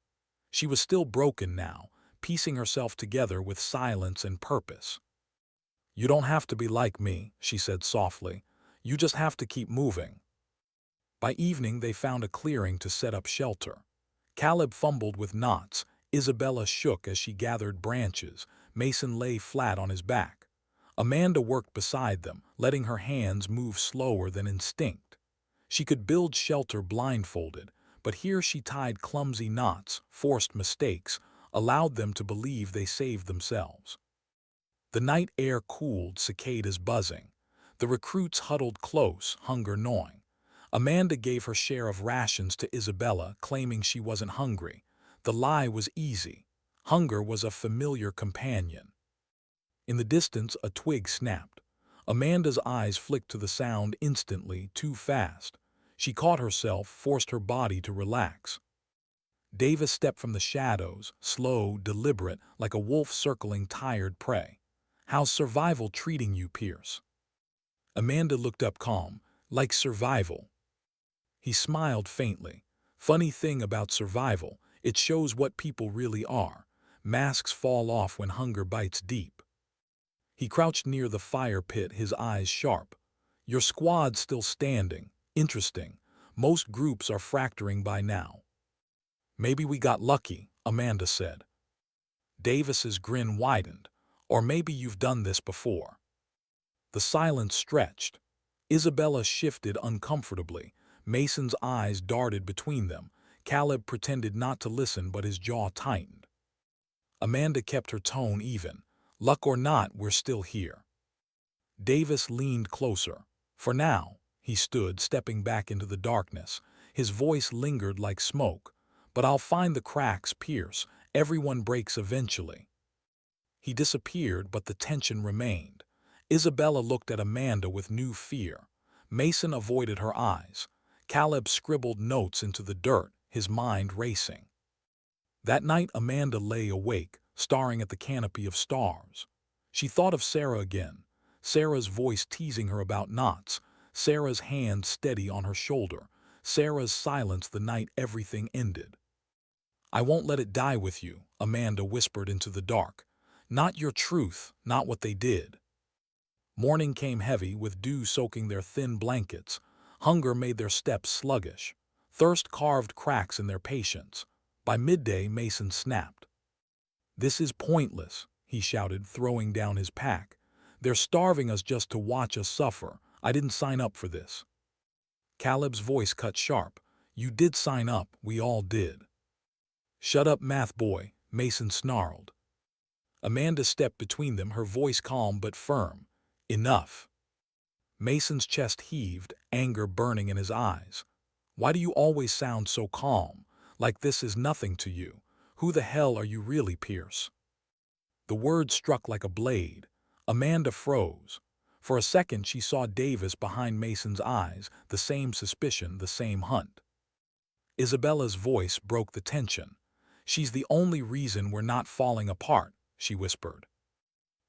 She was still broken now, piecing herself together with silence and purpose. "You don't have to be like me," she said softly. "You just have to keep moving." By evening, they found a clearing to set up shelter. Caleb fumbled with knots. Isabella shook as she gathered branches. Mason lay flat on his back. Amanda worked beside them, letting her hands move slower than instinct. She could build shelter blindfolded, but here she tied clumsy knots, forced mistakes, allowed them to believe they saved themselves. The night air cooled, cicadas buzzing. The recruits huddled close, hunger gnawing. Amanda gave her share of rations to Isabella, claiming she wasn't hungry. The lie was easy. Hunger was a familiar companion. In the distance, a twig snapped. Amanda's eyes flicked to the sound instantly, too fast. She caught herself, forced her body to relax. Davis stepped from the shadows, slow, deliberate, like a wolf circling tired prey. "How's survival treating you, Pierce?" Amanda looked up calm. "Like survival." He smiled faintly. "Funny thing about survival, it shows what people really are. Masks fall off when hunger bites deep." He crouched near the fire pit, his eyes sharp. "Your squad's still standing. Interesting. Most groups are fracturing by now." "Maybe we got lucky," Amanda said. Davis's grin widened. "Or maybe you've done this before." The silence stretched. Isabella shifted uncomfortably. Mason's eyes darted between them. Caleb pretended not to listen, but his jaw tightened. Amanda kept her tone even. "Luck or not, we're still here." Davis leaned closer. "For now." He stood, stepping back into the darkness. His voice lingered like smoke. "But I'll find the cracks, Pierce. Everyone breaks eventually." He disappeared, but the tension remained. Isabella looked at Amanda with new fear. Mason avoided her eyes. Caleb scribbled notes into the dirt, his mind racing. That night Amanda lay awake, staring at the canopy of stars. She thought of Sarah again. Sarah's voice teasing her about knots. Sarah's hand steady on her shoulder. Sarah's silence the night everything ended. "I won't let it die with you," Amanda whispered into the dark. "Not your truth, not what they did." Morning came heavy, with dew soaking their thin blankets. Hunger made their steps sluggish. Thirst carved cracks in their patience. By midday, Mason snapped. "This is pointless," he shouted, throwing down his pack. "They're starving us just to watch us suffer. I didn't sign up for this." Caleb's voice cut sharp. "You did sign up, we all did." "Shut up, math boy," Mason snarled. Amanda stepped between them, her voice calm but firm. "Enough." Mason's chest heaved, anger burning in his eyes. "Why do you always sound so calm? Like this is nothing to you. Who the hell are you really, Pierce?" The word struck like a blade. Amanda froze. For a second she saw Davis behind Mason's eyes, the same suspicion, the same hunt. Isabella's voice broke the tension. "She's the only reason we're not falling apart," she whispered.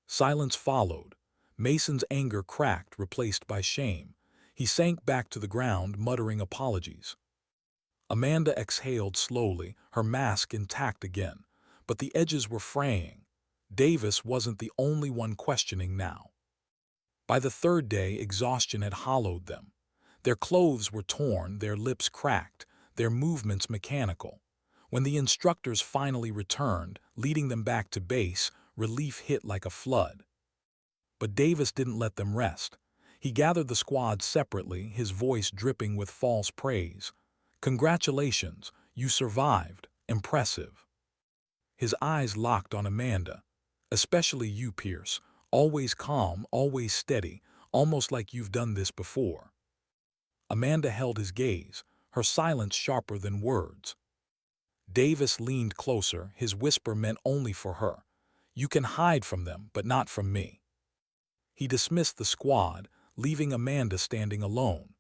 Silence followed. Mason's anger cracked, replaced by shame. He sank back to the ground, muttering apologies. Amanda exhaled slowly, her mask intact again, but the edges were fraying. Davis wasn't the only one questioning now. By the third day, exhaustion had hollowed them. Their clothes were torn, their lips cracked, their movements mechanical. When the instructors finally returned, leading them back to base, relief hit like a flood. But Davis didn't let them rest. He gathered the squad separately, his voice dripping with false praise. "Congratulations, you survived. Impressive." His eyes locked on Amanda. "Especially you, Pierce. Always calm, always steady, almost like you've done this before." Amanda held his gaze, her silence sharper than words. Davis leaned closer, his whisper meant only for her. "You can hide from them, but not from me." He dismissed the squad, leaving Amanda standing alone.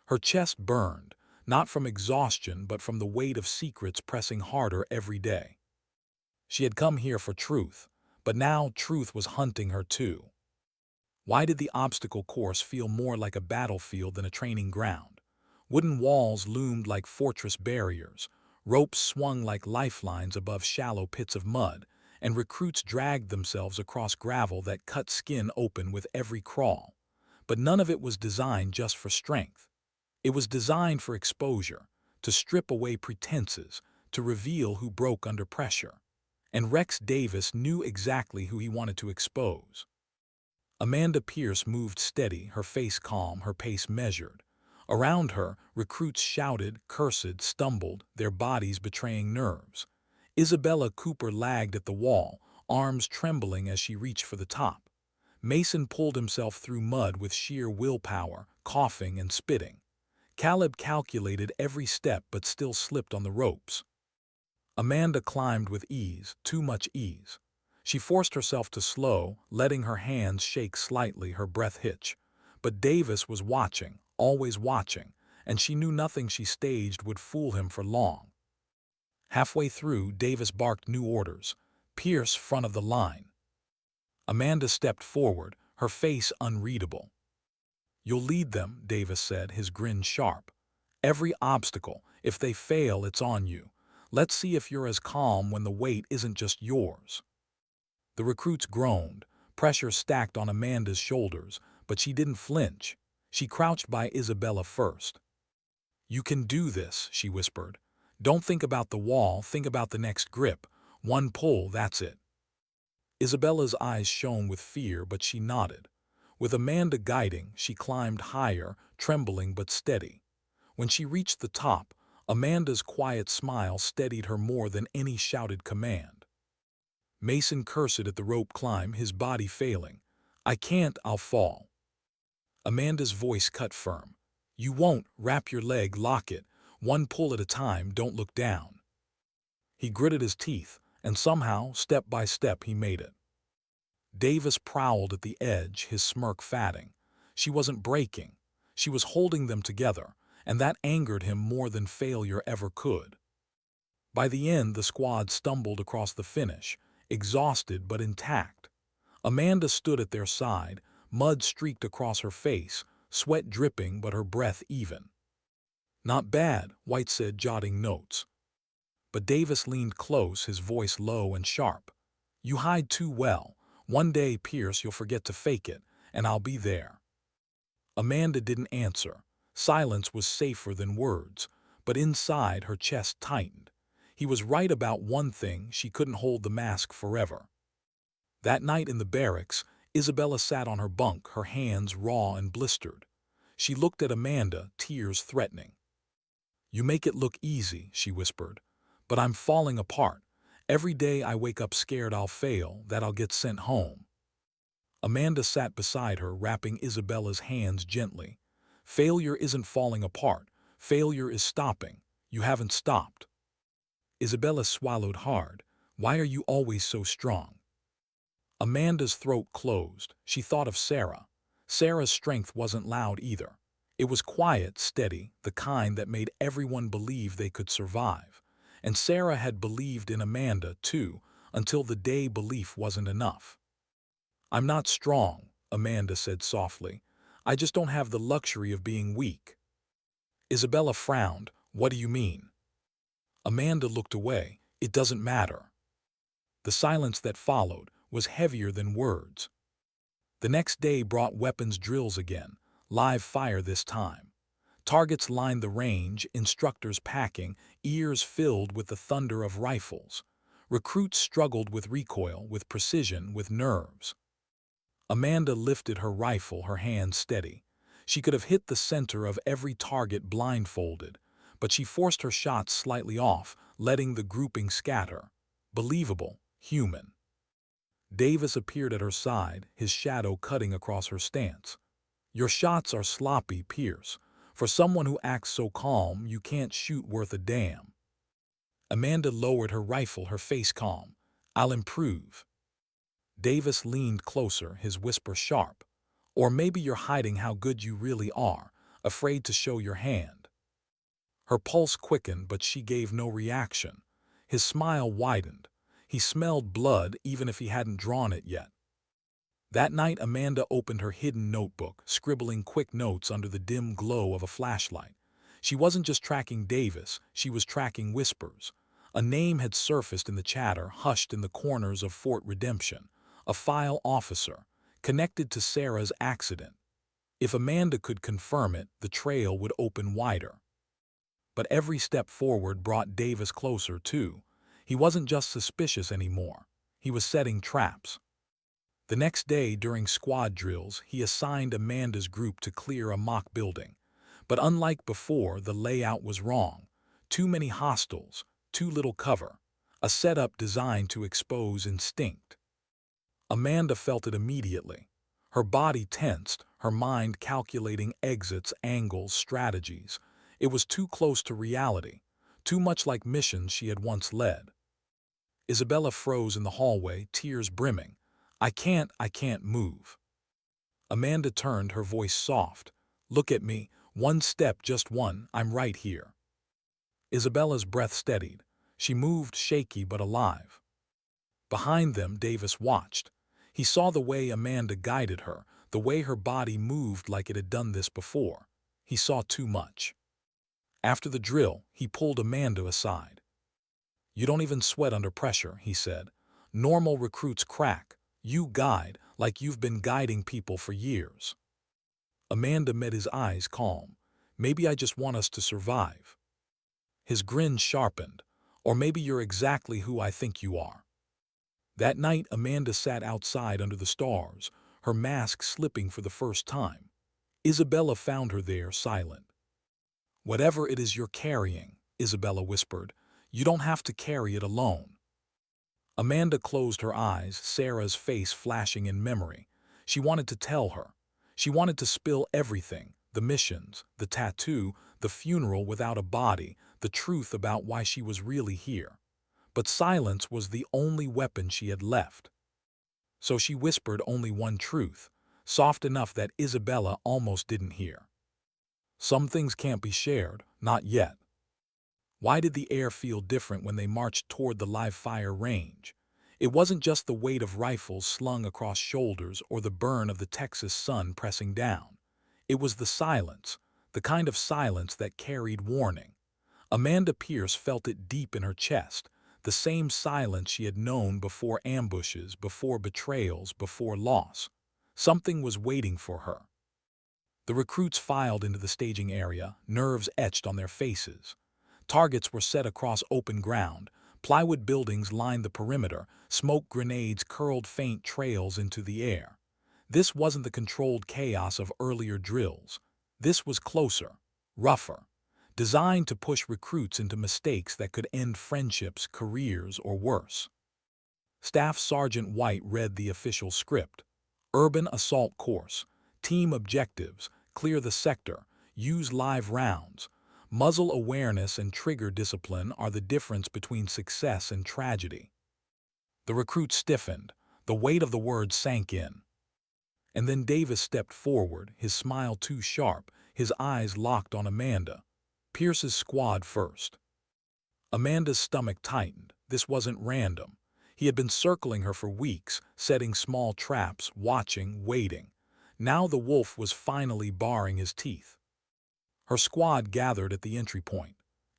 Her chest burned, not from exhaustion but from the weight of secrets pressing harder every day. She had come here for truth, but now truth was hunting her too. Why did the obstacle course feel more like a battlefield than a training ground? Wooden walls loomed like fortress barriers, ropes swung like lifelines above shallow pits of mud, and recruits dragged themselves across gravel that cut skin open with every crawl. But none of it was designed just for strength. It was designed for exposure, to strip away pretenses, to reveal who broke under pressure. And Rex Davis knew exactly who he wanted to expose. Amanda Pierce moved steady, her face calm, her pace measured. Around her, recruits shouted, cursed, stumbled, their bodies betraying nerves. Isabella Cooper lagged at the wall, arms trembling as she reached for the top. Mason pulled himself through mud with sheer willpower, coughing and spitting. Caleb calculated every step but still slipped on the ropes. Amanda climbed with ease, too much ease. She forced herself to slow, letting her hands shake slightly, her breath hitch. But Davis was watching, always watching, and she knew nothing she staged would fool him for long. Halfway through, Davis barked new orders. Pierce, front of the line. Amanda stepped forward, her face unreadable. You'll lead them, Davis said, his grin sharp. Every obstacle, if they fail, it's on you. Let's see if you're as calm when the weight isn't just yours. The recruits groaned, pressure stacked on Amanda's shoulders, but she didn't flinch. She crouched by Isabella first. You can do this, she whispered. Don't think about the wall, think about the next grip. One pull, that's it. Isabella's eyes shone with fear, but she nodded. With Amanda guiding, she climbed higher, trembling but steady. When she reached the top, Amanda's quiet smile steadied her more than any shouted command. Mason cursed at the rope climb, his body failing. I can't, I'll fall. Amanda's voice cut firm. You won't, wrap your leg, lock it. One pull at a time, don't look down. He gritted his teeth, and somehow, step by step, he made it. Davis prowled at the edge, his smirk fatting. She wasn't breaking. She was holding them together, and that angered him more than failure ever could. By the end, the squad stumbled across the finish, exhausted but intact. Amanda stood at their side, mud streaked across her face, sweat dripping but her breath even. Not bad, White said, jotting notes. But Davis leaned close, his voice low and sharp. You hide too well. One day, Pierce, you'll forget to fake it, and I'll be there. Amanda didn't answer. Silence was safer than words, but inside her chest tightened. He was right about one thing, she couldn't hold the mask forever. That night in the barracks, Isabella sat on her bunk, her hands raw and blistered. She looked at Amanda, tears threatening. You make it look easy, she whispered, but I'm falling apart. Every day I wake up scared I'll fail, that I'll get sent home. Amanda sat beside her, wrapping Isabella's hands gently. Failure isn't falling apart. Failure is stopping. You haven't stopped. Isabella swallowed hard. Why are you always so strong? Amanda's throat closed. She thought of Sarah. Sarah's strength wasn't loud either. It was quiet, steady, the kind that made everyone believe they could survive. And Sarah had believed in Amanda, too, until the day belief wasn't enough. I'm not strong, Amanda said softly. I just don't have the luxury of being weak. Isabella frowned. What do you mean? Amanda looked away. It doesn't matter. The silence that followed was heavier than words. The next day brought weapons drills again, live fire this time. Targets lined the range, instructors packing, ears filled with the thunder of rifles. Recruits struggled with recoil, with precision, with nerves. Amanda lifted her rifle, her hands steady. She could have hit the center of every target blindfolded, but she forced her shots slightly off, letting the grouping scatter. Believable, human. Davis appeared at her side, his shadow cutting across her stance. Your shots are sloppy, Pierce. For someone who acts so calm, you can't shoot worth a damn. Amanda lowered her rifle, her face calm. I'll improve. Davis leaned closer, his whisper sharp. Or maybe you're hiding how good you really are, afraid to show your hand. Her pulse quickened, but she gave no reaction. His smile widened. He smelled blood even if he hadn't drawn it yet. That night Amanda opened her hidden notebook, scribbling quick notes under the dim glow of a flashlight. She wasn't just tracking Davis, she was tracking whispers. A name had surfaced in the chatter, hushed in the corners of Fort Redemption. A file officer, connected to Sarah's accident. If Amanda could confirm it, the trail would open wider. But every step forward brought Davis closer, too. He wasn't just suspicious anymore. He was setting traps. The next day, during squad drills, he assigned Amanda's group to clear a mock building. But unlike before, the layout was wrong. Too many hostiles, too little cover. A setup designed to expose instinct. Amanda felt it immediately. Her body tensed, her mind calculating exits, angles, strategies. It was too close to reality, too much like missions she had once led. Isabella froze in the hallway, tears brimming. I can't move." Amanda turned, her voice soft. "Look at me. One step, just one. I'm right here." Isabella's breath steadied. She moved, shaky but alive. Behind them, Davis watched. He saw the way Amanda guided her, the way her body moved like it had done this before. He saw too much. After the drill, he pulled Amanda aside. "You don't even sweat under pressure," he said. "Normal recruits crack. You guide, like you've been guiding people for years." Amanda met his eyes, calm. "Maybe I just want us to survive." His grin sharpened. "Or maybe you're exactly who I think you are." That night, Amanda sat outside under the stars, her mask slipping for the first time. Isabella found her there, silent. "Whatever it is you're carrying," Isabella whispered, "you don't have to carry it alone." Amanda closed her eyes, Sarah's face flashing in memory. She wanted to tell her. She wanted to spill everything, the missions, the tattoo, the funeral without a body, the truth about why she was really here. But silence was the only weapon she had left. So she whispered only one truth, soft enough that Isabella almost didn't hear. "Some things can't be shared, not yet." Why did the air feel different when they marched toward the live fire range? It wasn't just the weight of rifles slung across shoulders or the burn of the Texas sun pressing down. It was the silence, the kind of silence that carried warning. Amanda Pierce felt it deep in her chest, the same silence she had known before ambushes, before betrayals, before loss. Something was waiting for her. The recruits filed into the staging area, nerves etched on their faces. Targets were set across open ground. Plywood buildings lined the perimeter. Smoke grenades curled faint trails into the air. This wasn't the controlled chaos of earlier drills. This was closer, rougher, designed to push recruits into mistakes that could end friendships, careers, or worse. Staff Sergeant White read the official script. Urban assault course. Team objectives. Clear the sector. Use live rounds. Muzzle awareness and trigger discipline are the difference between success and tragedy. The recruit stiffened. The weight of the words sank in. And then Davis stepped forward, his smile too sharp, his eyes locked on Amanda. Pierce's squad first. Amanda's stomach tightened. This wasn't random. He had been circling her for weeks, setting small traps, watching, waiting. Now the wolf was finally baring his teeth. Her squad gathered at the entry point.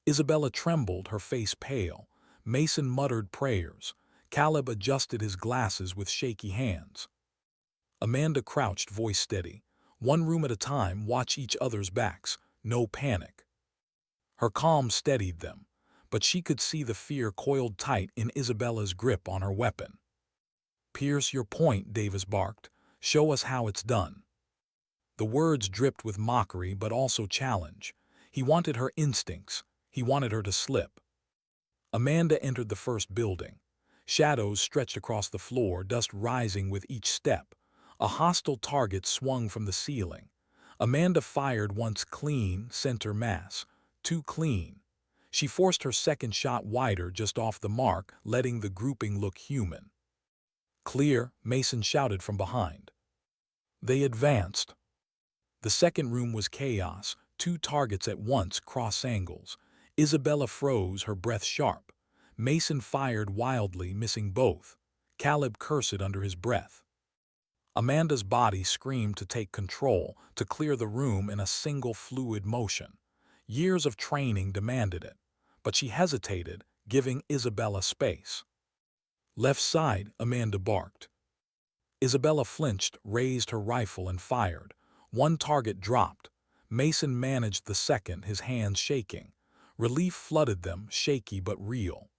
Isabella trembled, her face pale. Mason muttered prayers. Caleb adjusted his glasses with shaky hands. Amanda crouched, voice steady. "One room at a time, watch each other's backs. No panic." Her calm steadied them, but she could see the fear coiled tight in Isabella's grip on her weapon. "Pierce your point," Davis barked. "Show us how it's done." The words dripped with mockery but also challenge. He wanted her instincts. He wanted her to slip. Amanda entered the first building. Shadows stretched across the floor, dust rising with each step. A hostile target swung from the ceiling. Amanda fired once, clean, center mass. Too clean. She forced her second shot wider, just off the mark, letting the grouping look human. "Clear," Mason shouted from behind. They advanced. The second room was chaos, 2 targets at once, cross angles. Isabella froze, her breath sharp. Mason fired wildly, missing both. Caleb cursed under his breath. Amanda's body screamed to take control, to clear the room in a single fluid motion. Years of training demanded it. But she hesitated, giving Isabella space. "Left side," Amanda barked. Isabella flinched, raised her rifle, and fired. One target dropped. Mason managed the second, his hands shaking. Relief flooded them, shaky but real.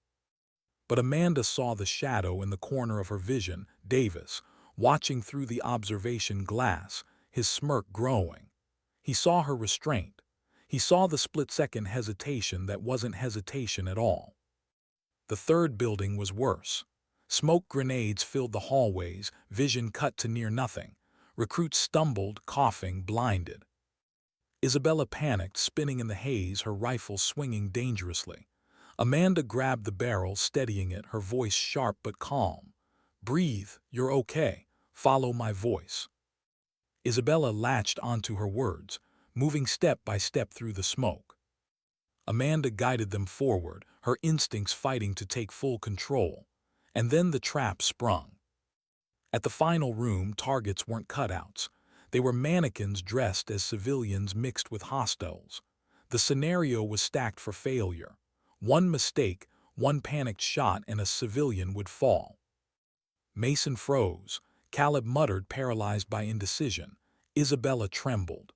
But Amanda saw the shadow in the corner of her vision, Davis, watching through the observation glass, his smirk growing. He saw her restraint. He saw the split-second hesitation that wasn't hesitation at all. The third building was worse. Smoke grenades filled the hallways, vision cut to near nothing. Recruits stumbled, coughing, blinded. Isabella panicked, spinning in the haze, her rifle swinging dangerously. Amanda grabbed the barrel, steadying it, her voice sharp but calm. "Breathe, you're okay. Follow my voice." Isabella latched onto her words, moving step by step through the smoke. Amanda guided them forward, her instincts fighting to take full control. And then the trap sprung. At the final room, targets weren't cutouts. They were mannequins dressed as civilians mixed with hostiles. The scenario was stacked for failure. One mistake, one panicked shot, and a civilian would fall. Mason froze. Caleb muttered, paralyzed by indecision. Isabella trembled.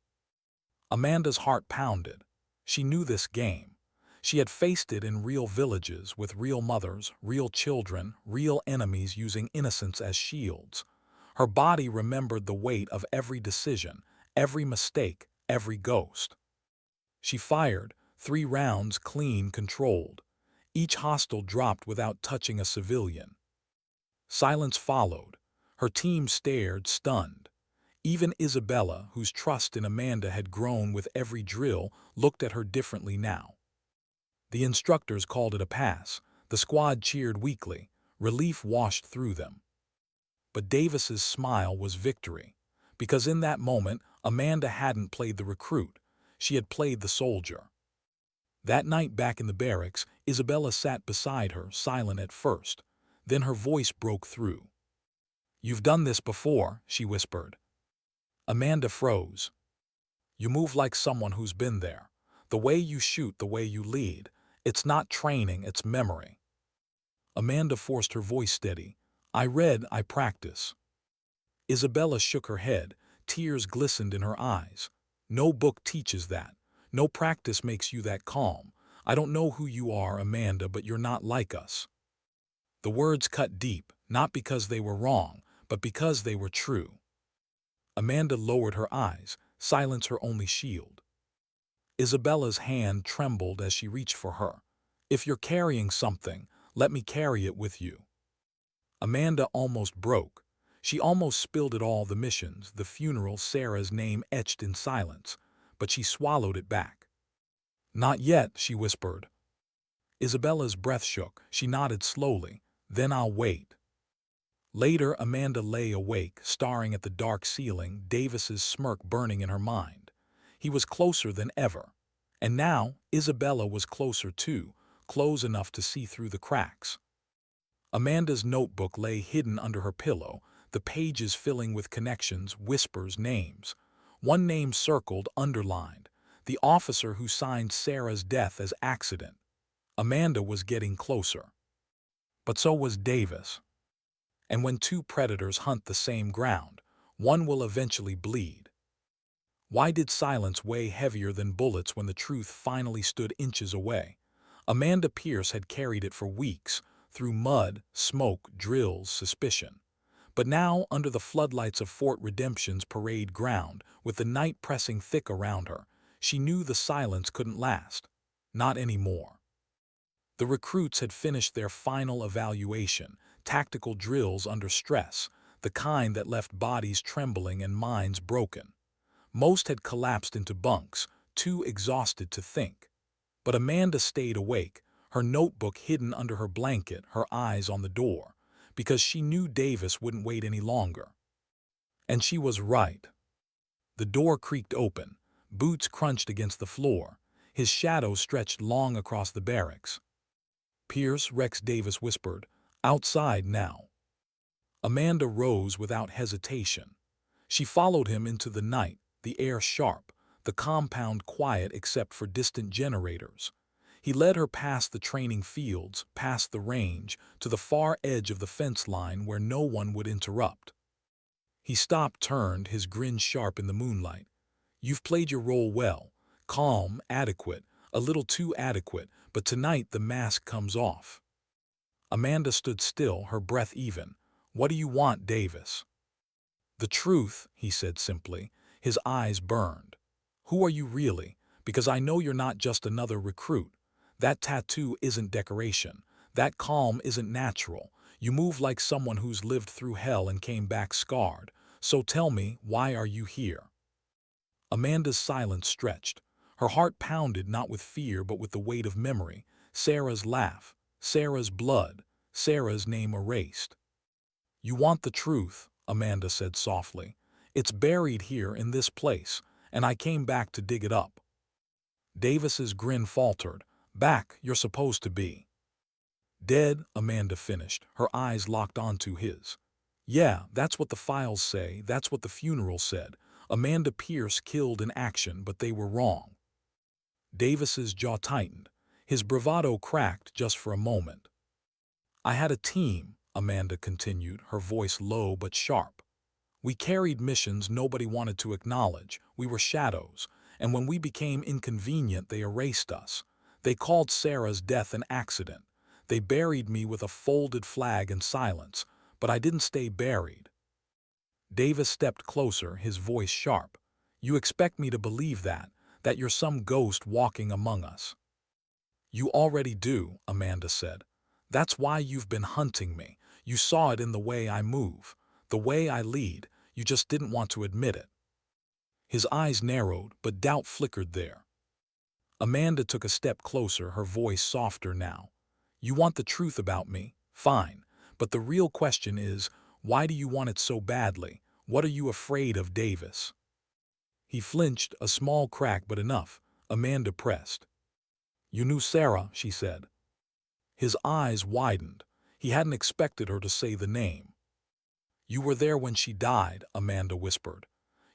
Amanda's heart pounded. She knew this game. She had faced it in real villages, with real mothers, real children, real enemies using innocence as shields. Her body remembered the weight of every decision, every mistake, every ghost. She fired, 3 rounds, clean, controlled. Each hostile dropped without touching a civilian. Silence followed. Her team stared, stunned. Even Isabella, whose trust in Amanda had grown with every drill, looked at her differently now. The instructors called it a pass. The squad cheered weakly. Relief washed through them. But Davis's smile was victory, because in that moment, Amanda hadn't played the recruit. She had played the soldier. That night back in the barracks, Isabella sat beside her, silent at first. Then her voice broke through. "You've done this before," she whispered. Amanda froze. "You move like someone who's been there. The way you shoot, the way you lead. It's not training, it's memory." Amanda forced her voice steady. "I read, I practice." Isabella shook her head. Tears glistened in her eyes. "No book teaches that. No practice makes you that calm. I don't know who you are, Amanda, but you're not like us." The words cut deep, not because they were wrong, but because they were true. Amanda lowered her eyes, silence her only shield. Isabella's hand trembled as she reached for her. "If you're carrying something, let me carry it with you." Amanda almost broke. She almost spilled it all, the missions, the funeral, Sarah's name etched in silence, but she swallowed it back. "Not yet," she whispered. Isabella's breath shook. She nodded slowly. "Then I'll wait." Later, Amanda lay awake, staring at the dark ceiling, Davis's smirk burning in her mind. He was closer than ever. And now, Isabella was closer too, close enough to see through the cracks. Amanda's notebook lay hidden under her pillow, the pages filling with connections, whispers, names. One name circled, underlined. The officer who signed Sarah's death as accident. Amanda was getting closer. But so was Davis. And when two predators hunt the same ground, one will eventually bleed. Why did silence weigh heavier than bullets when the truth finally stood inches away? Amanda Pierce had carried it for weeks, through mud, smoke, drills, suspicion. But now, under the floodlights of Fort Redemption's parade ground, with the night pressing thick around her, she knew the silence couldn't last. Not anymore. The recruits had finished their final evaluation, tactical drills under stress, the kind that left bodies trembling and minds broken. Most had collapsed into bunks, too exhausted to think. But Amanda stayed awake, her notebook hidden under her blanket, her eyes on the door, because she knew Davis wouldn't wait any longer. And she was right. The door creaked open, boots crunched against the floor, his shadow stretched long across the barracks. "Pierce," Rex Davis whispered, "outside now." Amanda rose without hesitation. She followed him into the night, the air sharp, the compound quiet except for distant generators. He led her past the training fields, past the range, to the far edge of the fence line where no one would interrupt. He stopped, turned, his grin sharp in the moonlight. You've played your role well. Calm, adequate, a little too adequate, but tonight the mask comes off. Amanda stood still, her breath even. What do you want, Davis? The truth, he said simply. His eyes burned. Who are you really? Because I know you're not just another recruit. That tattoo isn't decoration. That calm isn't natural. You move like someone who's lived through hell and came back scarred. So tell me, why are you here? Amanda's silence stretched. Her heart pounded not with fear but with the weight of memory. Sarah's laugh, Sarah's blood, Sarah's name erased. You want the truth, Amanda said softly. It's buried here in this place, and I came back to dig it up. Davis's grin faltered. Back, you're supposed to be. Dead, Amanda finished, her eyes locked onto his. Yeah, that's what the files say, that's what the funeral said. Amanda Pierce killed in action, but they were wrong. Davis's jaw tightened. His bravado cracked just for a moment. I had a team, Amanda continued, her voice low but sharp. We carried missions nobody wanted to acknowledge. We were shadows, and when we became inconvenient, they erased us. They called Sarah's death an accident. They buried me with a folded flag and silence, but I didn't stay buried. Davis stepped closer, his voice sharp. You expect me to believe that you're some ghost walking among us. You already do, Amanda said. That's why you've been hunting me. You saw it in the way I move, the way I lead. You just didn't want to admit it. His eyes narrowed, but doubt flickered there. Amanda took a step closer, her voice softer now. You want the truth about me? Fine. But the real question is, why do you want it so badly? What are you afraid of, Davis? He flinched, a small crack but enough. Amanda pressed. You knew Sarah, she said. His eyes widened. He hadn't expected her to say the name. You were there when she died, Amanda whispered.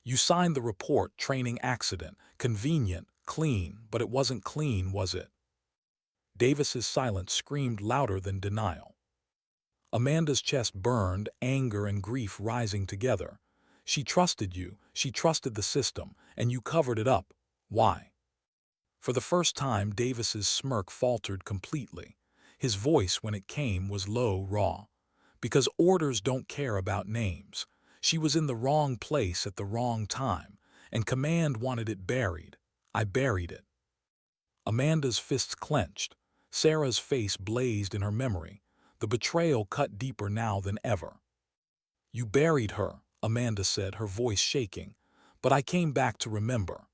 You signed the report, training accident, convenient, clean, but it wasn't clean, was it? Davis's silence screamed louder than denial. Amanda's chest burned, anger and grief rising together. She trusted you, she trusted the system, and you covered it up. Why? For the first time, Davis's smirk faltered completely. His voice, when it came, was low, raw. Because orders don't care about names. She was in the wrong place at the wrong time, and command wanted it buried. I buried it. Amanda's fists clenched. Sarah's face blazed in her memory. The betrayal cut deeper now than ever. You buried her, Amanda said, her voice shaking. But I came back to remember.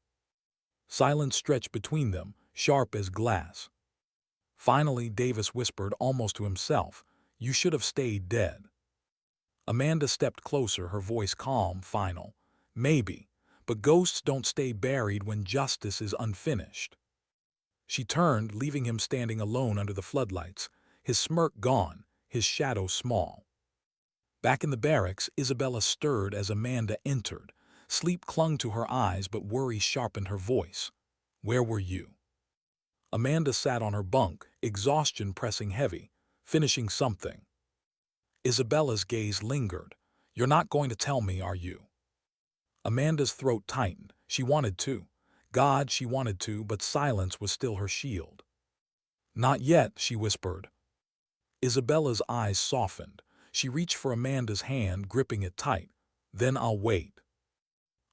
Silence stretched between them, sharp as glass. Finally, Davis whispered almost to himself, You should have stayed dead. Amanda stepped closer, her voice calm, final. Maybe, but ghosts don't stay buried when justice is unfinished. She turned, leaving him standing alone under the floodlights, his smirk gone, his shadow small. Back in the barracks, Isabella stirred as Amanda entered. Sleep clung to her eyes, but worry sharpened her voice. Where were you? Amanda sat on her bunk, exhaustion pressing heavy, finishing something. Isabella's gaze lingered. You're not going to tell me, are you? Amanda's throat tightened. She wanted to. God, she wanted to, but silence was still her shield. Not yet, she whispered. Isabella's eyes softened. She reached for Amanda's hand, gripping it tight. Then I'll wait.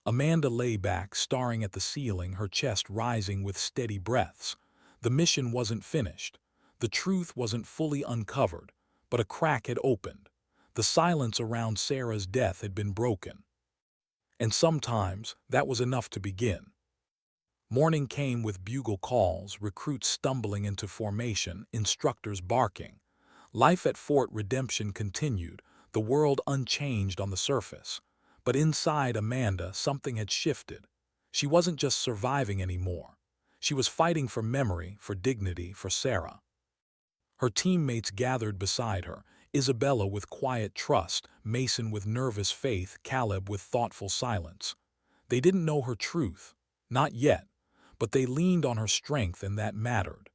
Amanda lay back, staring at the ceiling, her chest rising with steady breaths. The mission wasn't finished. The truth wasn't fully uncovered, but a crack had opened. The silence around Sarah's death had been broken. And sometimes that was enough to begin. Morning came with bugle calls, recruits stumbling into formation, instructors barking. Life at Fort Redemption continued, the world unchanged on the surface. But inside Amanda, something had shifted. She wasn't just surviving anymore. She was fighting for memory, for dignity, for Sarah. Her teammates gathered beside her, Isabella with quiet trust, Mason with nervous faith, Caleb with thoughtful silence. They didn't know her truth, not yet, but they leaned on her strength, and that mattered.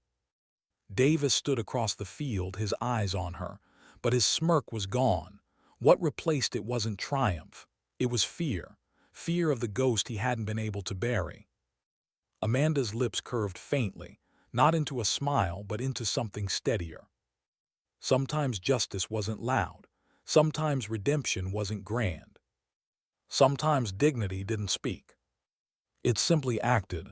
Davis stood across the field, his eyes on her, but his smirk was gone. What replaced it wasn't triumph. It was fear. Fear of the ghost he hadn't been able to bury. Amanda's lips curved faintly, not into a smile but into something steadier. Sometimes justice wasn't loud. Sometimes redemption wasn't grand. Sometimes dignity didn't speak. It simply acted,